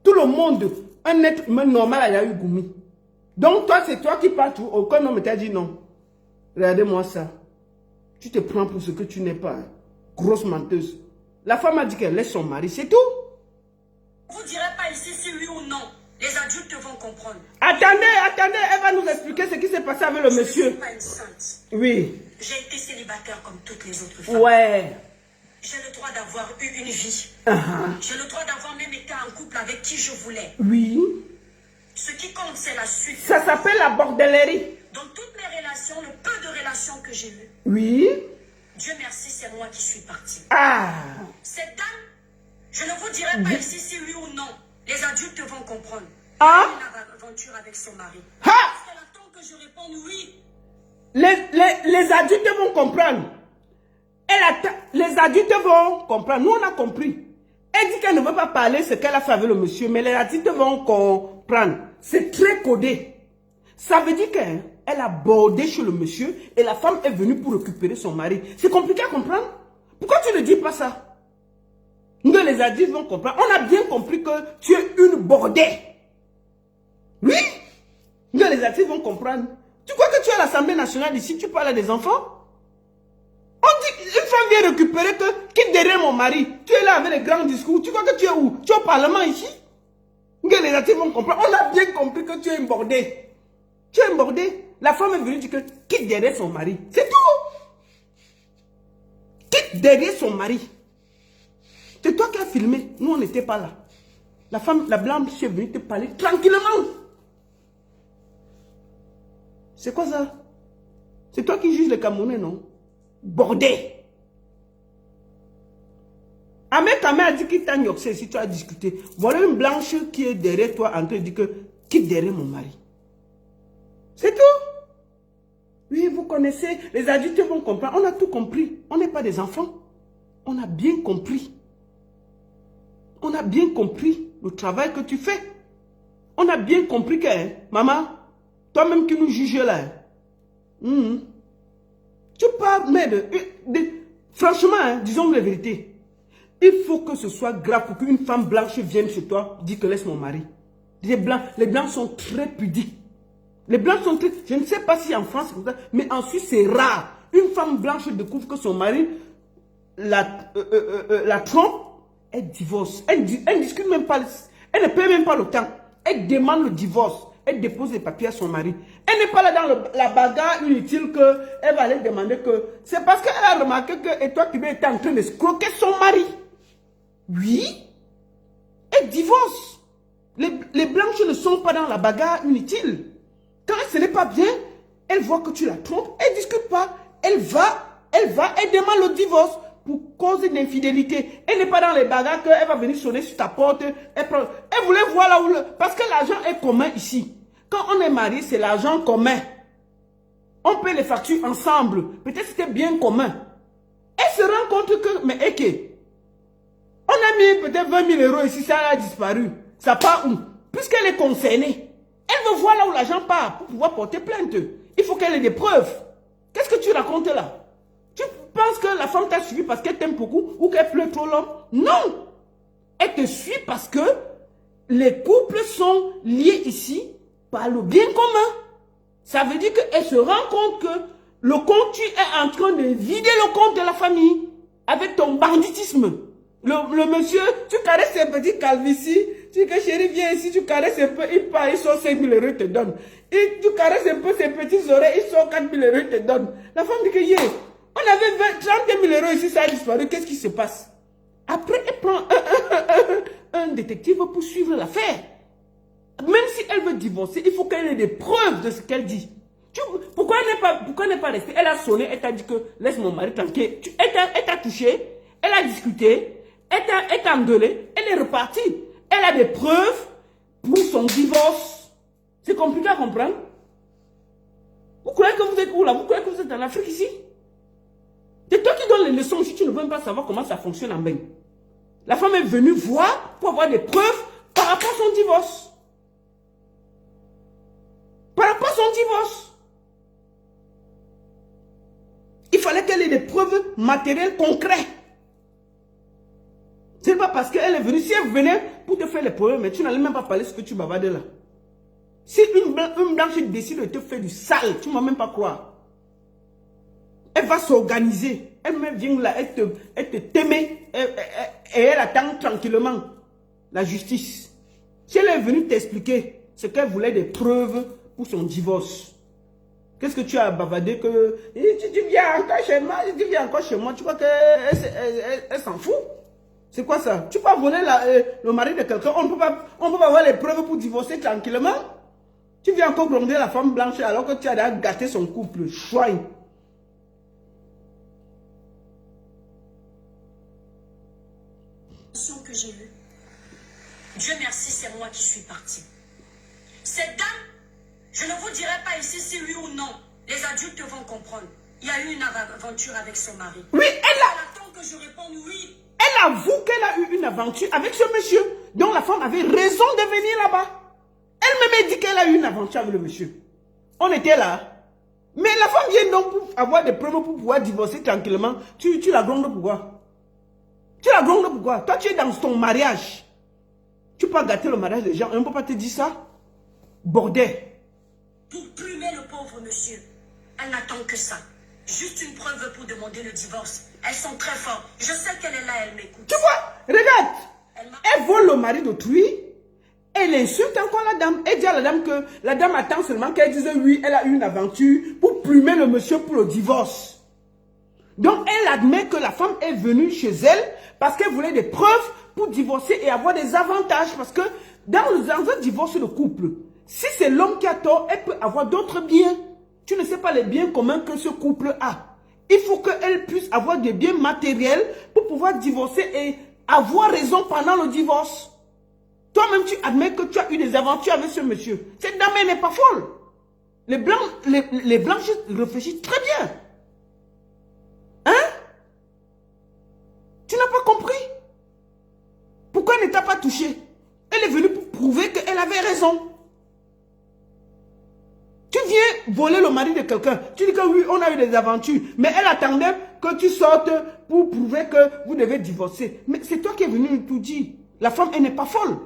Tout le monde, un être humain normal, a eu Goumi. Donc, toi, c'est toi qui parles tout. Aucun homme t'a dit non. Regardez-moi ça. Tu te prends pour ce que tu n'es pas. Hein. Grosse menteuse. La femme a dit qu'elle laisse son mari, c'est tout. Vous ne direz pas ici si oui ou non. Les adultes vont comprendre. Attendez, elle va nous expliquer ce qui s'est passé avec le monsieur. Je ne suis pas une sainte. Oui. J'ai été célibataire comme toutes les autres femmes. Ouais. J'ai le droit d'avoir eu une vie. Uh-huh. J'ai le droit d'avoir même été en couple avec qui je voulais. Oui. Ce qui compte, c'est la suite. Ça s'appelle la bordellerie. Dans toutes mes relations, le peu de relations que j'ai eues, Oui. Dieu merci, c'est moi qui suis partie. Ah. Cette dame, je ne vous dirai pas ici si oui ou non. Les adultes vont comprendre. Ah. Elle a une aventure avec son mari. Ha. Elle attend que je réponde oui. Les adultes vont comprendre. Les adultes vont comprendre. Nous, on a compris. Elle dit qu'elle ne veut pas parler ce qu'elle a fait avec le monsieur, mais les adultes vont comprendre. C'est très codé. Ça veut dire qu'elle a bordé chez le monsieur et la femme est venue pour récupérer son mari. C'est compliqué à comprendre. Pourquoi tu ne dis pas ça? Nous, les adultes vont comprendre. On a bien compris que tu es une bordée. Oui. Nous, les adultes vont comprendre. Tu crois que tu es à l'Assemblée nationale ici, tu parles à des enfants? On dit, une femme vient récupérer que, quitte derrière mon mari. Tu es là avec les grands discours. Tu crois que tu es où? Tu es au Parlement ici? Les adultes vont comprendre. On a bien compris que tu es une bordée. Tu es une bordée. La femme est venue dire que quitte derrière son mari. C'est tout. Quitte derrière son mari. C'est toi qui as filmé. Nous, on n'était pas là. La femme, la blanche est venue te parler tranquillement. C'est quoi ça? C'est toi qui juges les Camerounais, non? Bordé. Ahmed Kamé a dit qu'il t'a nyoxé si tu as discuté. Voilà une blanche qui est derrière toi en train de dire que quitte derrière mon mari. C'est tout. Oui, vous connaissez. Les adultes vont comprendre. On a tout compris. On n'est pas des enfants. On a bien compris. On a bien compris le travail que tu fais. On a bien compris que, maman, toi-même qui nous juges là, tu parles, mais franchement, disons la vérité, il faut que ce soit grave pour qu'une femme blanche vienne chez toi, dire que laisse mon mari. Les blancs sont très pudiques. Les blancs sont très... Je ne sais pas si en France, mais en Suisse, c'est rare. Une femme blanche découvre que son mari la trompe, elle divorce. Elle ne discute même pas, elle ne paie même pas le temps. Elle demande le divorce. Elle dépose les papiers à son mari. Elle n'est pas là dans la bagarre inutile qu'elle va aller demander que... C'est parce qu'elle a remarqué que Edouard Kibé était en train d'escroquer son mari. Oui. Elle divorce. Les blanches ne sont pas dans la bagarre inutile. Quand ce n'est pas bien, elle voit que tu la trompes, elle ne discute pas. Elle demande le divorce pour cause d'infidélité. Elle n'est pas dans les bagarres qu'elle va venir sonner sur ta porte. Elle voulait voir là où... Parce que l'argent est commun ici. Quand on est marié, c'est l'argent commun. On paie les factures ensemble. Peut-être c'était bien commun. Elle se rend compte que... Mais ok. On a mis peut-être 20 000 euros ici, ça a disparu. Ça part où? Puisqu'elle est concernée. Elle veut voir là où l'argent part pour pouvoir porter plainte. Il faut qu'elle ait des preuves. Qu'est-ce que tu racontes là? Tu penses que la femme t'a suivi parce qu'elle t'aime beaucoup ou qu'elle pleure trop l'homme? Non! Elle te suit parce que les couples sont liés ici par le bien commun. Ça veut dire qu'elle se rend compte que le compte, tu es en train de vider le compte de la famille avec ton banditisme. Le monsieur, tu caresses ses petits calvities, tu dis que chérie, viens ici, tu caresses un peu, il part, il sort 5 000 euros, il te donne. Et tu caresses un peu ses petites oreilles, il sort 4 000 euros, il te donne. La femme dit que, yeah, on avait 30 000 euros ici, ça a disparu, qu'est-ce qui se passe? Après, elle prend un détective pour suivre l'affaire. Même si elle veut divorcer, il faut qu'elle ait des preuves de ce qu'elle dit. Pourquoi elle n'est pas restée? Elle a sonné, elle t'a dit que laisse mon mari tranquille. Elle t'a touché, elle a discuté, elle t'a engueulé, elle est repartie. Elle a des preuves pour son divorce. C'est compliqué à comprendre. Vous croyez que vous êtes où là? Vous croyez que vous êtes en Afrique ici? C'est toi qui donnes les leçons si tu ne veux même pas savoir comment ça fonctionne en bain. La femme est venue voir pour avoir des preuves par rapport à son divorce. Par rapport à son divorce. Il fallait qu'elle ait des preuves matérielles concrètes. Ce n'est pas parce qu'elle est venue. Si elle venait pour te faire les problèmes, mais tu n'allais même pas parler ce que tu bavardes là. Si une blanche décide de te faire du sale, tu ne vas même pas croire. Elle va s'organiser. Elle vient là, elle te t'aimer et elle attend tranquillement la justice. Si elle est venue t'expliquer ce qu'elle voulait, des preuves pour son divorce, qu'est-ce que tu as bavardé que tu viens encore chez moi, tu viens encore chez moi, tu crois qu'elle s'en fout? C'est quoi ça? Tu peux voler le mari de quelqu'un, on ne peut pas avoir les preuves pour divorcer tranquillement? Tu viens encore gronder la femme blanche alors que tu as gâté son couple. Chouin. Que j'ai eue. Dieu merci, c'est moi qui suis partie. Cette dame, je ne vous dirai pas ici si oui ou non. Les adultes vont comprendre. Il y a eu une aventure avec son mari. Oui, elle attend que je réponde oui. Elle avoue qu'elle a eu une aventure avec ce monsieur. Donc la femme avait raison de venir là-bas. Elle-même dit qu'elle a eu une aventure avec le monsieur. On était là. Mais la femme vient donc pour avoir des preuves pour pouvoir divorcer tranquillement. Tu la grondes pourquoi? Tu la grondes pourquoi? Toi, tu es dans ton mariage. Tu peux pas gâter le mariage des gens. On ne peut pas te dire ça. Bordel. Pour plumer le pauvre monsieur, elle n'attend que ça. Juste une preuve pour demander le divorce. Elles sont très fortes. Je sais qu'elle est là, elle m'écoute. Tu vois? Regarde. Elle vole le mari d'autrui. Elle insulte encore la dame. Elle dit à la dame que la dame attend seulement qu'elle dise oui, elle a eu une aventure pour plumer le monsieur pour le divorce. Donc, elle admet que la femme est venue chez elle parce qu'elle voulait des preuves pour divorcer et avoir des avantages. Parce que dans un divorce de couple, si c'est l'homme qui a tort, elle peut avoir d'autres biens. Tu ne sais pas les biens communs que ce couple a. Il faut qu'elle puisse avoir des biens matériels pour pouvoir divorcer et avoir raison pendant le divorce. Toi-même, tu admets que tu as eu des aventures avec ce monsieur. Cette dame, elle n'est pas folle. Les blancs réfléchissent très bien. Hein? Tu n'as pas compris? Pourquoi elle ne t'a pas touché? Elle est venue pour prouver qu'elle avait raison. Tu viens voler le mari de quelqu'un. Tu dis que oui, on a eu des aventures. Mais elle attendait que tu sortes pour prouver que vous devez divorcer. Mais c'est toi qui es venu tout dire. La femme, elle n'est pas folle.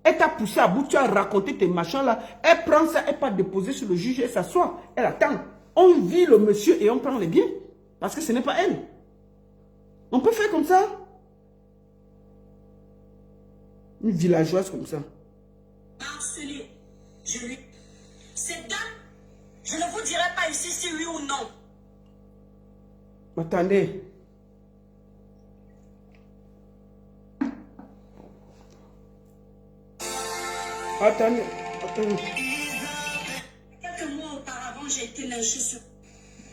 Elle t'a poussé à bout, tu as raconté tes machins là. Elle prend ça, elle part déposer sur le juge, elle s'assoit. Elle attend. On vit le monsieur et on prend les biens. Parce que ce n'est pas elle. On peut faire comme ça. Une villageoise comme ça. Harcelé. Cette dame, je ne vous dirai pas ici si oui ou non. Attendez. Attendez. Quelques mois auparavant, j'ai été lynchée sur...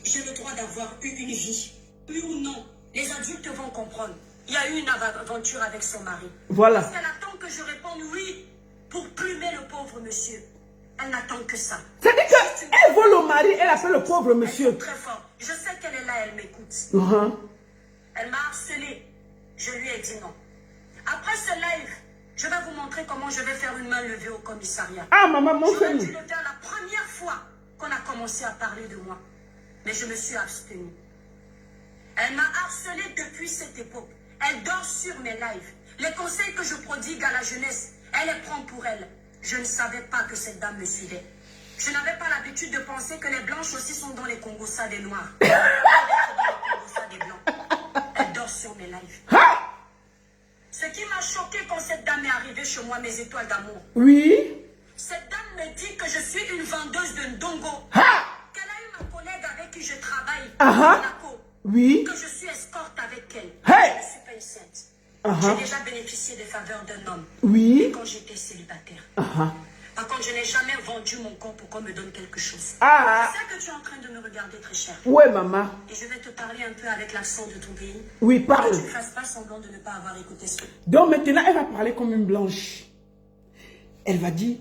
J'ai le droit d'avoir eu une vie. Oui ou non, les adultes vont comprendre. Il y a eu une aventure avec son mari. Voilà. Parce qu'elle attend que je réponde oui pour plumer le pauvre monsieur. Elle n'attend que ça. C'est-à-dire qu'elle vole au mari, elle appelle le pauvre monsieur. Très fort. Je sais qu'elle est là, elle m'écoute. Elle m'a harcelé. Je lui ai dit non. Après ce live, je vais vous montrer comment je vais faire une main levée au commissariat. Ah, maman, J'aurais montre-nous. dû le faire la première fois qu'on a commencé à parler de moi. Mais je me suis abstenue. Elle m'a harcelé depuis cette époque. Elle dort sur mes lives. Les conseils que je prodigue à la jeunesse, elle les prend pour elle. Je ne savais pas que cette dame me suivait. Je n'avais pas l'habitude de penser que les blanches aussi sont dans les Congossas des noirs. Elle est dans les Congossas des blancs. Elle dort sur mes lives. Ce qui m'a choqué quand cette dame est arrivée chez moi, mes étoiles d'amour. Oui. Cette dame me dit que je suis une vendeuse de ndongo. Qu'elle a eu ma collègue avec qui je travaille à Monaco. Oui. Que je suis escorte avec elle. Hey. Je ne suis pas une sainte. J'ai déjà bénéficié des faveurs d'un homme. Oui. Quand j'étais célibataire. Par contre, je n'ai jamais vendu mon corps pour qu'on me donne quelque chose. C'est ça que tu es en train de me regarder, très cher. Ouais, maman. Et je vais te parler un peu avec l'accent de ton pays. Oui, parle. Que tu ne fasses pas semblant de ne pas avoir écouté ce que... Donc maintenant, elle va parler comme une blanche. Elle va dire,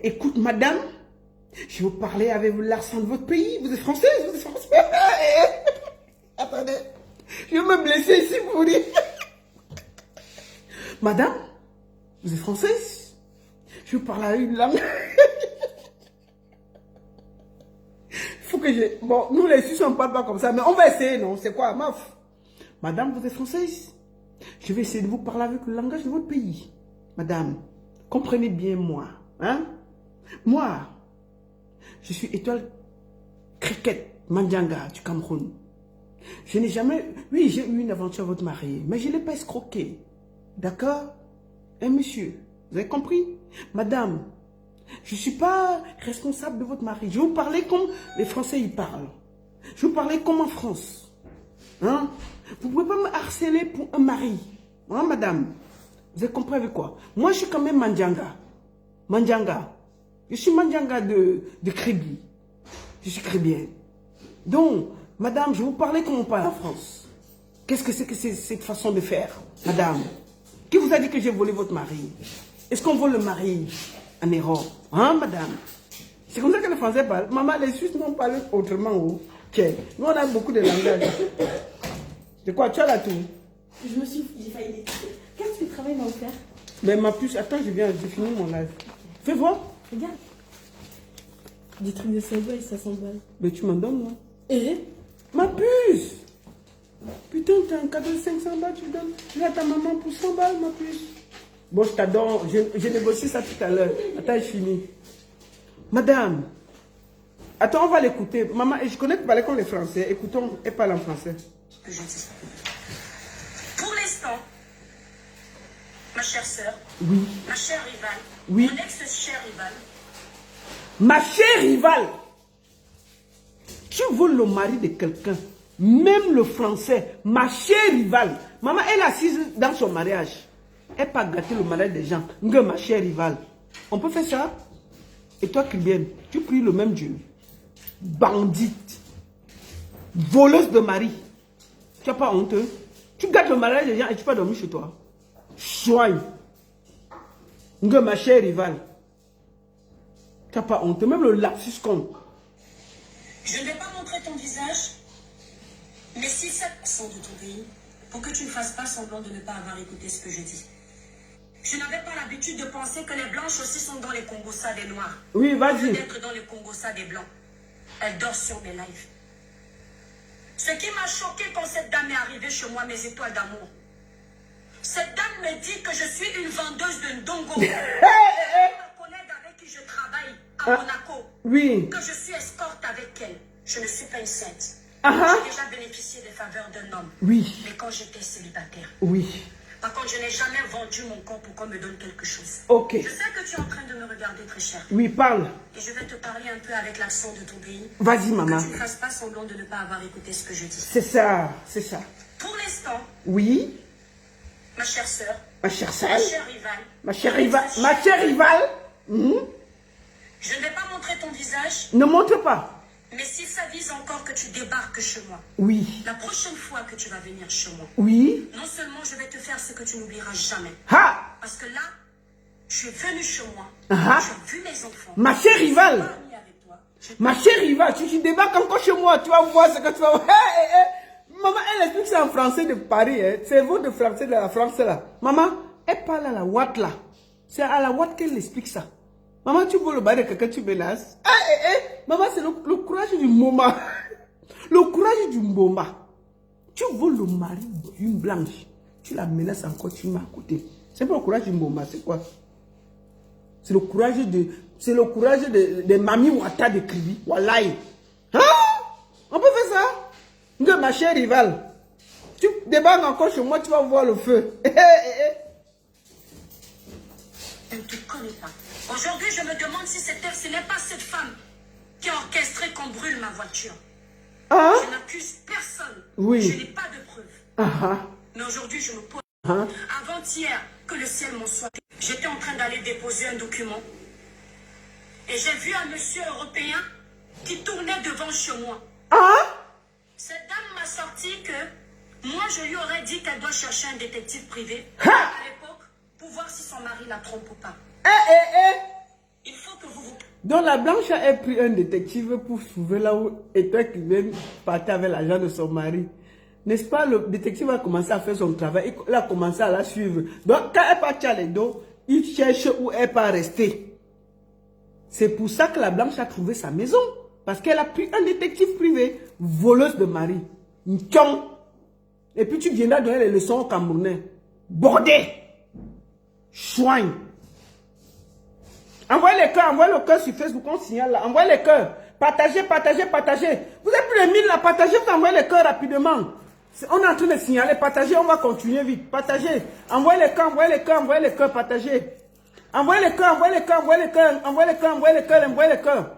écoute, madame, je vais vous parler avec l'accent de votre pays. Vous êtes française, vous êtes française. Attendez, je vais me blesser ici pour vous dire. Madame, vous êtes française? Je vais vous parler avec une langue. Il faut que je... Bon, nous les Suisses, on ne parle pas comme ça, mais on va essayer, non? C'est quoi, maf? Madame, vous êtes française? Je vais essayer de vous parler avec le langage de votre pays. Madame, comprenez bien moi. Hein? Moi, je suis étoile cricket Mandjanga du Cameroun. Je n'ai jamais... Oui, j'ai eu une aventure à votre mari, mais je ne l'ai pas escroqué. D'accord? Hein, monsieur? Vous avez compris? Madame, je ne suis pas responsable de votre mari. Je vais vous parler comme les Français y parlent. Je vais vous parler comme en France. Hein? Vous ne pouvez pas me harceler pour un mari. Hein, madame? Vous avez compris avec quoi? Moi, je suis quand même Mandjanga. Mandjanga. Je suis Mandjanga de Crébi. Je suis crébienne. Donc, madame, je vais vous parler comme on parle en France. Qu'est-ce que c'est que cette façon de faire, madame? Qui vous a dit que j'ai volé votre mari? Est-ce qu'on vole le mari en Europe? Hein, madame? C'est comme ça que les Français parlent. Maman, les Suisses n'ont pas autrement. Oh. Tiens, nous, on a beaucoup de langage. De quoi? Tu as la tour? J'ai failli l'écouter. Qu'est-ce que tu travailles dans le faire? Mais ma puce, attends, j'ai fini mon live. Fais voir. Regarde. Des trucs de 5 balles, ça 100 balles. Mais tu m'en donnes, moi. Et? Ma puce! Putain, t'as un cadeau de 500 balles, tu donnes. Tu as ta maman pour 100 balles, ma puce. Bon, je t'adore. J'ai négocié ça tout à l'heure. Attends, je finis. Madame. Attends, on va l'écouter. Maman, je connais que parler comme les Français. Écoutons, elle parle en français. Que je dis. Pour l'instant, ma chère sœur, Oui. ma chère rivale, Oui. mon ex-chère rivale, Ma chère rivale, tu voles le mari de quelqu'un, même le français, ma chère rivale. Maman, elle est assise dans son mariage. Elle pas gâter le mariage des gens. Ma chère rivale. On peut faire ça? Et toi, Kylian, tu pries le même Dieu. Bandite. Voleuse de mari. Tu n'as pas honte? Tu gâtes le mariage des gens et tu peux dormir chez toi. Soigne. Ma chère rivale. Tu n'as pas honte. Même le lapsus compte. je ne vais pas montrer ton visage, mais si ça accent de ton pays, pour que tu ne fasses pas semblant de ne pas avoir écouté ce que je dis. Je n'avais pas l'habitude de penser que les blanches aussi sont dans les Congossas des noirs. Oui, vas-y. D'être dans les Congossas des blancs. Elle dort sur mes lives. Ce qui m'a choqué quand cette dame est arrivée chez moi, mes étoiles d'amour, Cette dame me dit que je suis une vendeuse de ndongo. Ma collègue avec qui je travaille à Monaco. Oui. Que je suis escorte avec elle. Je ne suis pas une sainte. J'ai déjà bénéficié des faveurs d'un homme. Oui. Mais quand j'étais célibataire. Oui. Par contre, je n'ai jamais vendu mon corps pour qu'on me donne quelque chose. Ok. Je sais que tu es en train de me regarder très cher. Oui, parle. Et je vais te parler un peu avec l'accent de ton pays. Vas-y, maman. Que tu ne fasses pas semblant de ne pas avoir écouté ce que je dis. C'est ça, c'est ça. Pour l'instant, oui. Ma chère sœur. Ma chère sœur. Ma chère rivale. Ma chère rivale. Ma chère rivale. Je ne vais pas montrer ton visage. Ne montre pas. Mais si ça vise encore que tu débarques chez moi. Oui. La prochaine fois que tu vas venir chez moi. Oui. Non seulement je vais te faire ce que tu n'oublieras jamais. Ha! Parce que là, je suis venue chez moi. Tu as vu mes enfants. Ma chère rivale. Ma chère rivale, tu débarques encore chez moi. Tu vas voir ce que tu vas voir. Maman, elle explique ça en français de Paris. C'est vous de français de la France là. Maman, elle parle à la Watt là. C'est à la Watt qu'elle explique ça. Maman, tu veux le bail de quelqu'un, tu menaces. Maman, c'est le courage du moment. Le courage du moment. Tu veux le mari d'une blanche. Tu la menaces encore, tu mets à côté. C'est pas le courage du moment, c'est quoi? C'est le courage de... C'est le courage de Mami Ouattara de Kribi. Wallahi. Hein? On peut faire ça? De ma chère rivale. Tu débarques encore chez moi, tu vas voir le feu. Elle ne te connaît pas. Aujourd'hui, je me demande si ce n'est pas cette femme qui a orchestré qu'on brûle ma voiture. Je n'accuse personne. Oui. Je n'ai pas de preuves. Mais aujourd'hui, je me pose. Avant-hier, que le ciel m'en soit. J'étais en train d'aller déposer un document. Et j'ai vu un monsieur européen qui tournait devant chez moi. Cette dame m'a sorti que moi, je lui aurais dit qu'elle doit chercher un détective privé à l'époque pour voir si son mari la trompe ou pas. Il faut que vous... Donc la blanche a pris un détective pour trouver là où était qui même partait avec l'argent de son mari. N'est-ce pas, le détective a commencé à faire son travail, il a commencé à la suivre. Donc quand elle part à les dos, il cherche où elle peut rester. C'est pour ça que la blanche a trouvé sa maison. Parce qu'elle a pris un détective privé, voleuse de mari. Et puis tu viendras donner les leçons aux Camerounais. Bordé! Chouin! Envoyez le cœur sur Facebook, on signale là. Envoyez les cœurs. Partagez, partagez, partagez. Vous êtes plus de 1000 là, partagez, vous envoyez les cœurs rapidement. On est en train de signaler, partagez, on va continuer vite. Partagez. Envoyez les cœurs, envoyez les cœurs, envoyez les cœurs, partagez. Envoyez les cœurs, envoyez les cœurs, envoyez les cœurs, envoyez les cœurs, envoyez les cœurs, envoyez les cœurs.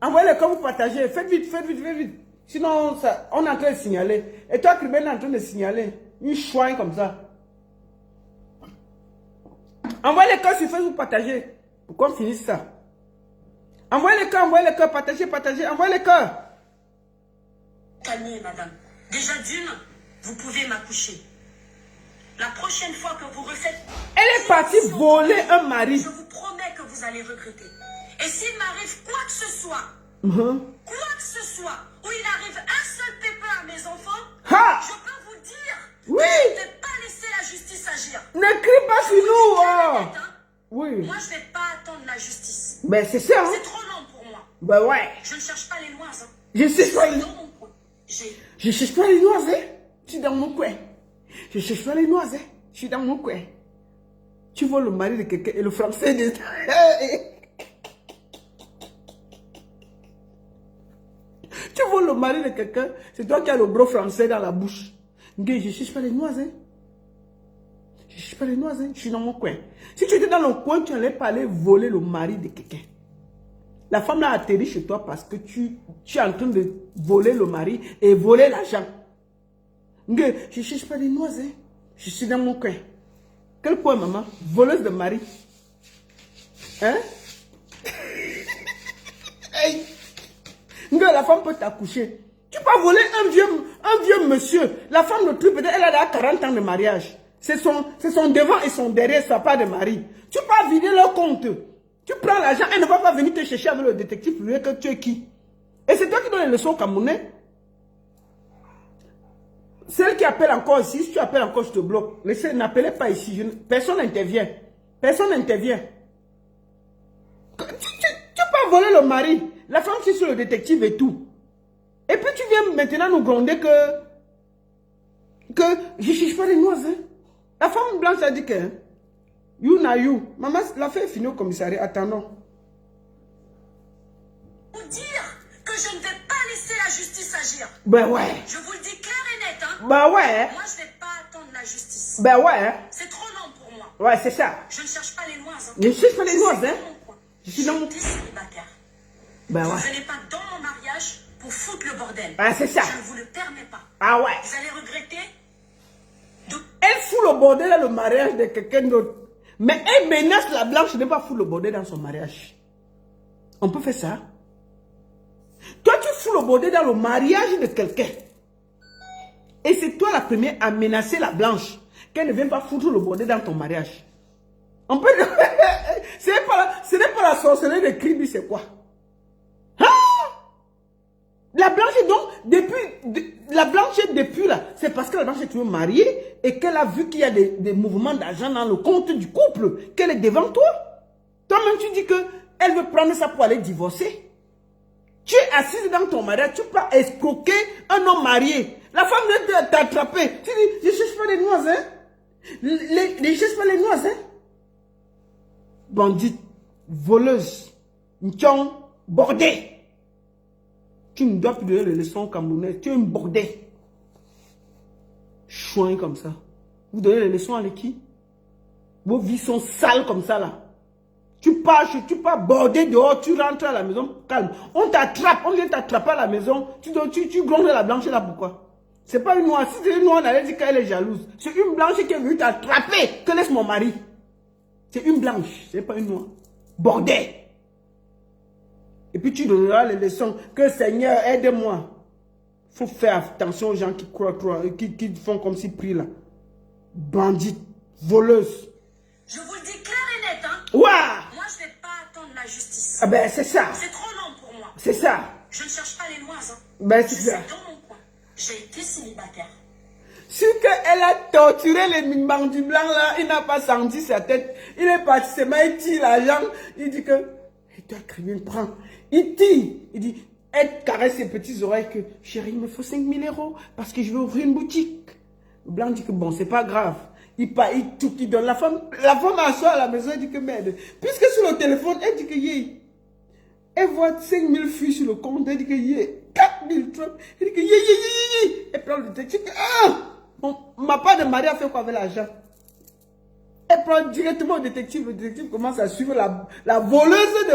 Envoyez les cœurs, vous partagez. Faites vite, faites vite, faites vite. Sinon, ça, on est en train de signaler. Et toi, Kribel est en train de signaler. Une chouin comme ça. Envoyez les cœurs sur Facebook, partagez. Pourquoi on finisse ça? Envoyez les cœurs, partagez, partagez, envoyez les cœurs. Calmez, madame. Déjà d'une, vous pouvez m'accoucher. La prochaine fois que vous refaites... Elle est partie voler un mari. Je vous promets que vous allez regretter. Et s'il m'arrive quoi que ce soit, quoi que ce soit, où il arrive un seul pépin à mes enfants, je peux vous dire que je ne vais pas laisser la justice agir. Ne crie pas sur nous. Oui. Moi, je ne vais pas attendre la justice. Ben, c'est ça. C'est trop long pour moi. Ben ouais. Je ne cherche pas les noises. Je cherche pas les... Dans mon coin. Je cherche pas les noises. Je suis dans mon coin. Je cherche pas les noises. Je suis dans mon coin. Tu vois le mari de quelqu'un et le français de... Tu vois le mari de quelqu'un, c'est toi qui as le gros français dans la bouche. Je cherche pas les noises. Je cherche pas les noises. Je suis dans mon coin. Si tu étais dans le coin, tu allais pas aller voler le mari de quelqu'un. La femme l'a atterri chez toi parce que tu es en train de voler le mari et voler l'argent. Je ne cherche pas les noises. Je suis dans mon coin. Quel coin, maman? Voleuse de mari. Hein? Hey. La femme peut t'accoucher. Tu peux voler un vieux monsieur. La femme de truc, peut-être elle a 40 ans de mariage. C'est son devant et son derrière, ça pas de mari. Tu peux vider leur compte. Tu prends l'argent, elle ne va pas venir te chercher avec le détective privé que tu es qui. Et c'est toi qui donnes les leçons camerounais. Celle qui appelle encore ici, si tu appelles encore, je te bloque. N'appelez pas ici. Personne n'intervient. Personne n'intervient. Tu peux voler le mari. La femme, c'est sur le détective et tout. Et puis tu viens maintenant nous gronder que je ne cherche pas les noises. La femme blanche a dit que, you na you. Maman, la fille est finie au commissariat. Attendons. Vous dire que je ne vais pas laisser la justice agir. Ben ouais. Je vous le dis clair et net. Hein. Ben ouais. Moi, je ne vais pas attendre la justice. Ben ouais. C'est trop long pour moi. Ouais, c'est ça. Je ne cherche pas les noises. Hein. Je cherche pas les noises, hein. Je suis dans mon célibataire. Ben Vous ouais. ne venez pas dans mon mariage pour foutre le bordel. Ah, c'est ça. Je ne vous le permets pas. Ah ouais. Vous allez regretter de... Elle fout le bordel dans le mariage de quelqu'un d'autre. Mais elle menace la blanche de ne pas foutre le bordel dans son mariage. On peut faire ça. Toi, tu fous le bordel dans le mariage de quelqu'un. Et c'est toi la première à menacer la blanche qu'elle ne vienne pas foutre le bordel dans ton mariage. On peut... Ce n'est pas la sorcellerie de Kribi, c'est quoi? Ah! La blanche est donc, depuis là, c'est parce que la blanche est toujours mariée et qu'elle a vu qu'il y a des mouvements d'argent dans le compte du couple, qu'elle est devant toi. Toi-même, tu dis qu'elle veut prendre ça pour aller divorcer. Tu es assise dans ton mariage, tu peux escroquer un homme marié. La femme vient t'attraper. Tu dis, je ne cherche pas les noises, hein. Je ne cherche pas les noises, hein. Bandite, voleuse, ntiong, bordée. Tu ne dois plus donner les leçons aux Camerounais. Tu es une bordée. Chouin comme ça. Vous donnez les leçons à qui? Vos vies sont sales comme ça là. Tu pars border dehors, tu rentres à la maison calme. On t'attrape, on vient t'attraper à la maison. Tu grondes la blanche là, pourquoi? C'est pas une noire. Si c'est une noire, on allait dire qu'elle est jalouse. C'est une blanche qui est venue t'attraper. Que laisse mon mari? C'est une blanche, c'est pas une noire. Bordel. Et puis tu donneras les leçons. Que Seigneur, aide-moi. Il faut faire attention aux gens qui croient, qui font comme s'ils prient là. Bandite, voleuse. Je vous le dis clair et net, hein. Ouah! Moi, je ne vais pas attendre la justice. Ah ben, c'est ça. C'est trop long pour moi. C'est ça. Je ne cherche pas les noises, hein. Ben, Je c'est suis ça. dans mon coin. J'ai été célibataire. Sur qu'elle a torturé les bandits blancs là, il n'a pas senti sa tête. Il est parti, c'est moi, il tire la jambe. Il dit que, et toi, Kribin, prends. Il tire. Il dit, elle caresse ses petites oreilles que, chérie, il me faut 5 000 € parce que je veux ouvrir une boutique. Le blanc dit que bon, c'est pas grave. Il part, il donne la femme assoit à la maison, elle dit que merde. Puisque sur le téléphone, elle dit que yé. Elle voit 5 000 filles sur le compte, elle dit que yé. 4 000 trucs. Elle dit que yé. Elle prend le détective. Ah! Bon, ma part de mari a fait quoi avec l'argent? Elle prend directement au détective. Le détective commence à suivre la voleuse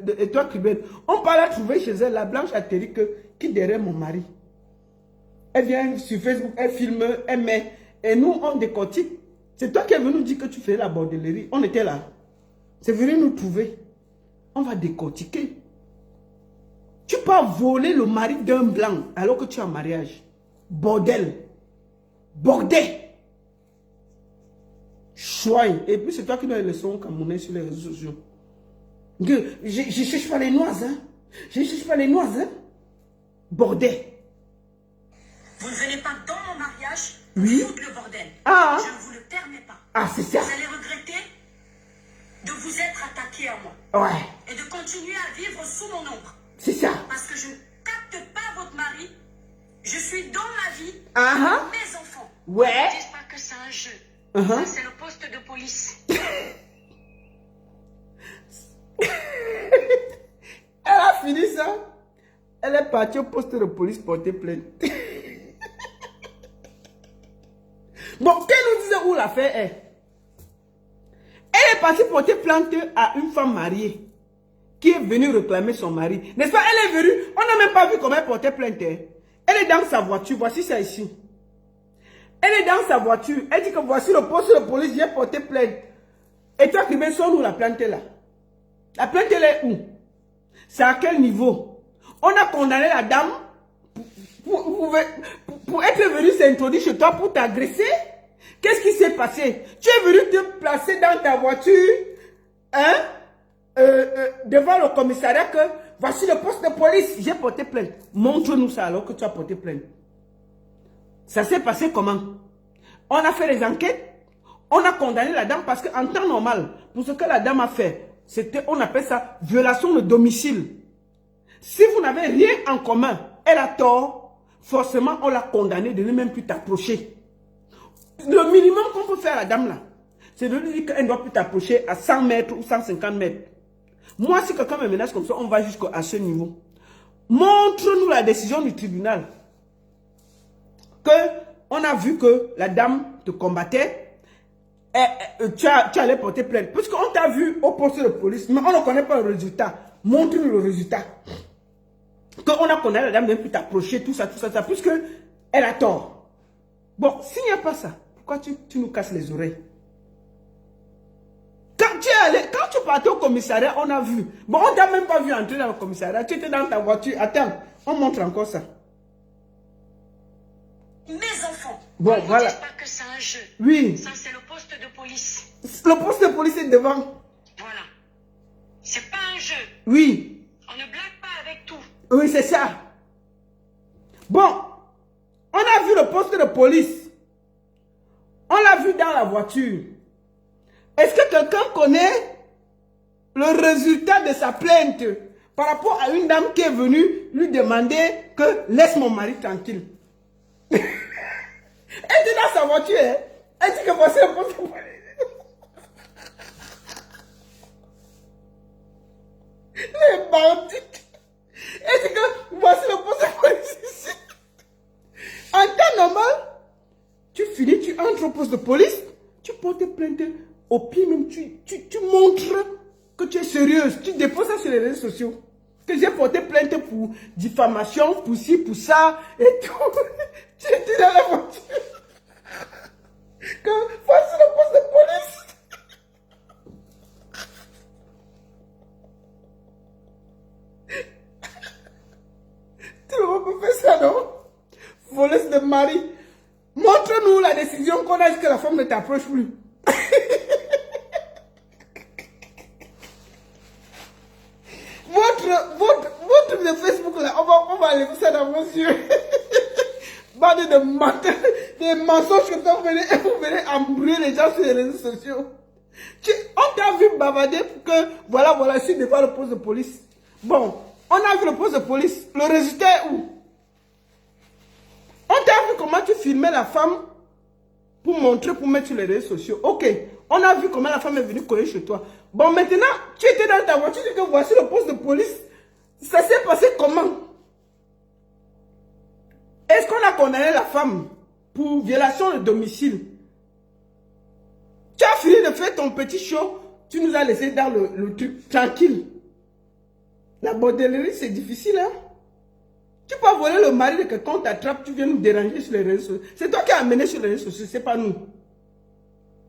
de Étoile Kribin. On part la trouver chez elle. La blanche atterrit que qui derrière mon mari. Elle vient sur Facebook, elle filme, elle met. Et nous, on décortique. C'est toi qui es venu nous dire que tu fais la bordellerie. On était là. C'est venu nous trouver. On va décortiquer. Tu peux voler le mari d'un blanc alors que tu es en mariage. Bordel. Bordel. Chouin. Et puis c'est toi qui donnes les leçons camerounais sur les réseaux sociaux. Je ne cherche pas les noises. Hein. Je ne cherche pas les noises. Hein. Bordel. Vous ne venez pas dans mon mariage Oui. pour foutre le bordel. Ah. Je ne vous le permets pas. Ah, c'est ça. Vous allez regretter de vous être attaqué à moi. Ouais. Et de continuer à vivre sous mon ombre. C'est ça. Parce que je ne capte pas votre mari. Je suis dans la vie Ah. de mes enfants. Ouais. Ne dites pas que c'est un jeu. Ça, c'est le poste de police. Elle a fini ça. Elle est partie au poste de police porter plainte. Bon, qu'elle nous disait où l'affaire est. Elle est partie porter plainte à une femme mariée qui est venue réclamer son mari. N'est-ce pas? Elle est venue. On n'a même pas vu comment elle portait plainte. Elle est dans sa voiture. Voici ça ici. Elle est dans sa voiture. Elle dit que voici le poste de police. J'ai porté plainte. Et toi, Kribin, sors-nous la plainte là. La plainte, elle est où? C'est à quel niveau? On a condamné la dame pour être venue s'introduire chez toi pour t'agresser. Qu'est-ce qui s'est passé? Tu es venu te placer dans ta voiture, hein, devant le commissariat que voici le poste de police. J'ai porté plainte. Montre-nous ça alors que tu as porté plainte. Ça s'est passé comment? On a fait les enquêtes. On a condamné la dame parce qu'en temps normal, pour ce que la dame a fait, c'était, on appelle ça violation de domicile. Si vous n'avez rien en commun, elle a tort, forcément on l'a condamnée de ne même plus t'approcher. Le minimum qu'on peut faire à la dame là, c'est de lui dire qu'elle ne doit plus t'approcher à 100 mètres ou 150 mètres. Moi, si quelqu'un me menace comme ça, on va jusqu'à ce niveau. Montre-nous la décision du tribunal. On a vu que la dame te combattait. Tu allais porter plainte. Puisqu'on t'a vu au poste de police, mais on ne connaît pas le résultat. Montre-nous le résultat. Qu'on a connu la dame ne peut plus t'approcher, tout ça, puisque elle a tort. Bon, s'il n'y a pas ça, pourquoi tu nous casses les oreilles? Quand tu partais au commissariat, on a vu. Bon, on t'a même pas vu entrer dans le commissariat. Tu étais dans ta voiture. Attends, on montre encore ça. Mes enfants, bon, voilà. Ne dites pas que c'est un jeu. Oui. Ça, c'est le poste de police. Le poste de police est devant. Voilà. C'est pas un jeu. Oui. On ne blague pas avec tout. Oui, c'est ça. Bon, on a vu le poste de police. On l'a vu dans la voiture. Est-ce que quelqu'un connaît le résultat de sa plainte par rapport à une dame qui est venue lui demander que laisse mon mari tranquille? Elle dit dans sa voiture, hein? Elle dit que voici le poste de police. Les bandits. Elle dit que voici le poste de police ici. En temps normal, tu finis, tu entres au poste de police, tu portes plainte. Au pire même, tu montres que tu es sérieuse. Tu déposes ça sur les réseaux sociaux. Que j'ai porté plainte pour diffamation, pour ci, pour ça, et tout. Tu étais dans la voiture. Que voici le poste de police. Tu ne peux pas faire ça, non? Voleuse de mari. Montre-nous la décision qu'on a dit que la femme ne t'approche plus. Votre de Facebook là, on va aller ça dans vos yeux. Bande de menteurs, des mensonges que vous venez embrouiller les gens sur les réseaux sociaux. On t'a vu bavarder pour que, voilà, si devant le poste de police. Bon, on a vu le poste de police. Le résultat est où? On t'a vu comment tu filmais la femme pour montrer, pour mettre sur les réseaux sociaux. Ok, on a vu comment la femme est venue courir chez toi. Bon, maintenant, tu étais dans ta voiture, tu dis que voici le poste de police. Ça s'est passé comment? Est-ce qu'on a condamné la femme pour violation de domicile? Tu as fini de faire ton petit show, tu nous as laissé dans le truc tranquille. La bordellerie, c'est difficile, hein? Tu peux voler le mari de quelqu'un, t'attrape, tu viens nous déranger sur les réseaux sociaux. C'est toi qui as amené sur les réseaux sociaux, c'est pas nous.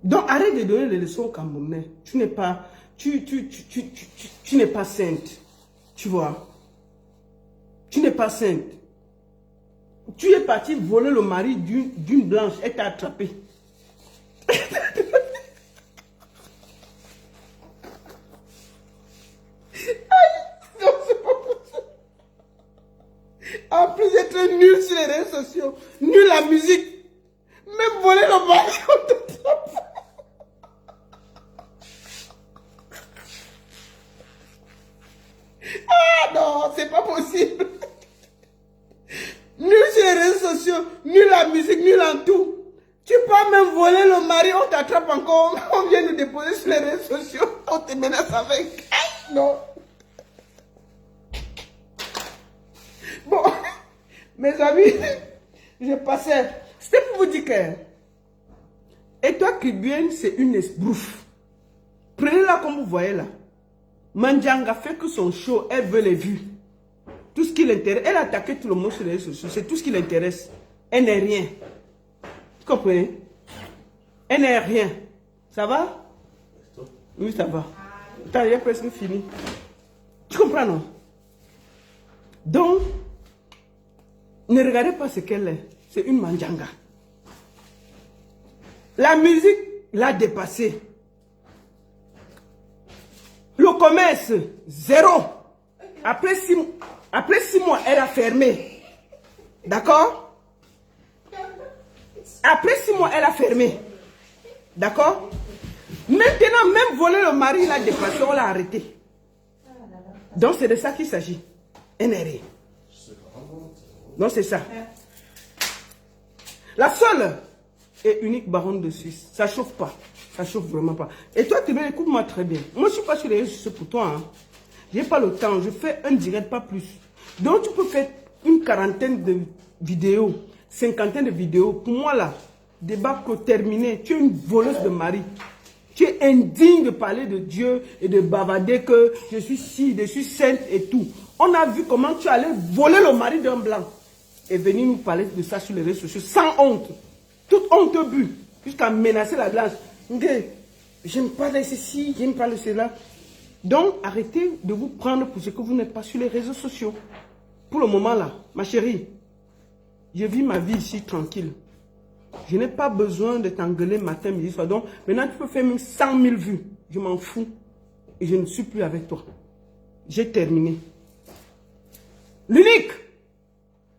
Donc arrête de donner des leçons aux Camerounais. Tu n'es pas, tu n'es pas sainte. Tu vois. Tu n'es pas sainte. Tu es parti voler le mari d'une blanche, elle t'a attrapé. En plus d'être nul sur les réseaux sociaux, nul la musique, même voler le mari, on te tape. Ah non, c'est pas possible. Nul sur les réseaux sociaux, nul la musique, nul en tout. Tu peux même voler le mari, on t'attrape encore, on vient nous déposer sur les réseaux sociaux, on te menace avec. Non. Bon, mes amis, je passais. C'était pour vous dire que Étoile Caribéenne, c'est une esbrouffe. Prenez-la comme vous voyez là. Mandjanga fait que son show, elle veut les vues. Tout ce qui l'intéresse, elle a attaqué tout le monde sur les réseaux sociaux, c'est tout ce qui l'intéresse. Elle n'est rien. Vous comprenez? Elle n'est rien. Ça va? Oui, ça va. Attends, il est presque fini. Tu comprends, non? Donc, ne regardez pas ce qu'elle est. C'est une mandjanga. La musique l'a dépassé. Le commerce, zéro. Après 6 mois, elle a fermé. D'accord? Après 6 mois, elle a fermé. D'accord? Maintenant, même voler le mari, il a dépassé, on l'a arrêté. Donc, c'est de ça qu'il s'agit. NRE. Non, c'est ça. La seule et unique baronne de Suisse. Ça chauffe pas. Ça chauffe vraiment pas. Et toi, Tébé, écoute-moi très bien. Moi, je suis pas sur les réseaux sociaux pour toi. Hein. J'ai pas le temps. Je fais un direct, pas plus. Donc, tu peux faire une quarantaine de vidéos, cinquantaine de vidéos. Pour moi, là, débat terminé. Tu es une voleuse de mari. Tu es indigne de parler de Dieu et de bavarder que je suis ci, je suis sainte et tout. On a vu comment tu allais voler le mari d'un blanc et venir nous parler de ça sur les réseaux sociaux sans honte. Toute honte au but, jusqu'à menacer la blanche. J'aime pas de ceci, j'aime pas de cela. Donc, arrêtez de vous prendre pour ce que vous n'êtes pas sur les réseaux sociaux. Pour le moment là, ma chérie, je vis ma vie ici tranquille. Je n'ai pas besoin de t'engueuler matin, midi, soir. Donc, maintenant, tu peux faire même 100 000 vues. Je m'en fous. Et je ne suis plus avec toi. J'ai terminé. L'unique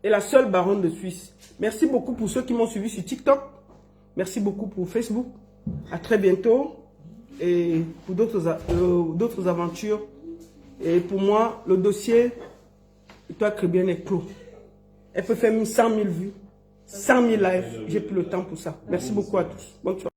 et la seule baronne de Suisse. Merci beaucoup pour ceux qui m'ont suivi sur TikTok. Merci beaucoup pour Facebook. À très bientôt. Et pour d'autres aventures. Et pour moi, le dossier, toi, très bien, est clos. Elle peut faire même 100 000 vues. 100 000 lives, j'ai plus le temps pour ça. Merci beaucoup à tous. Bonne soirée.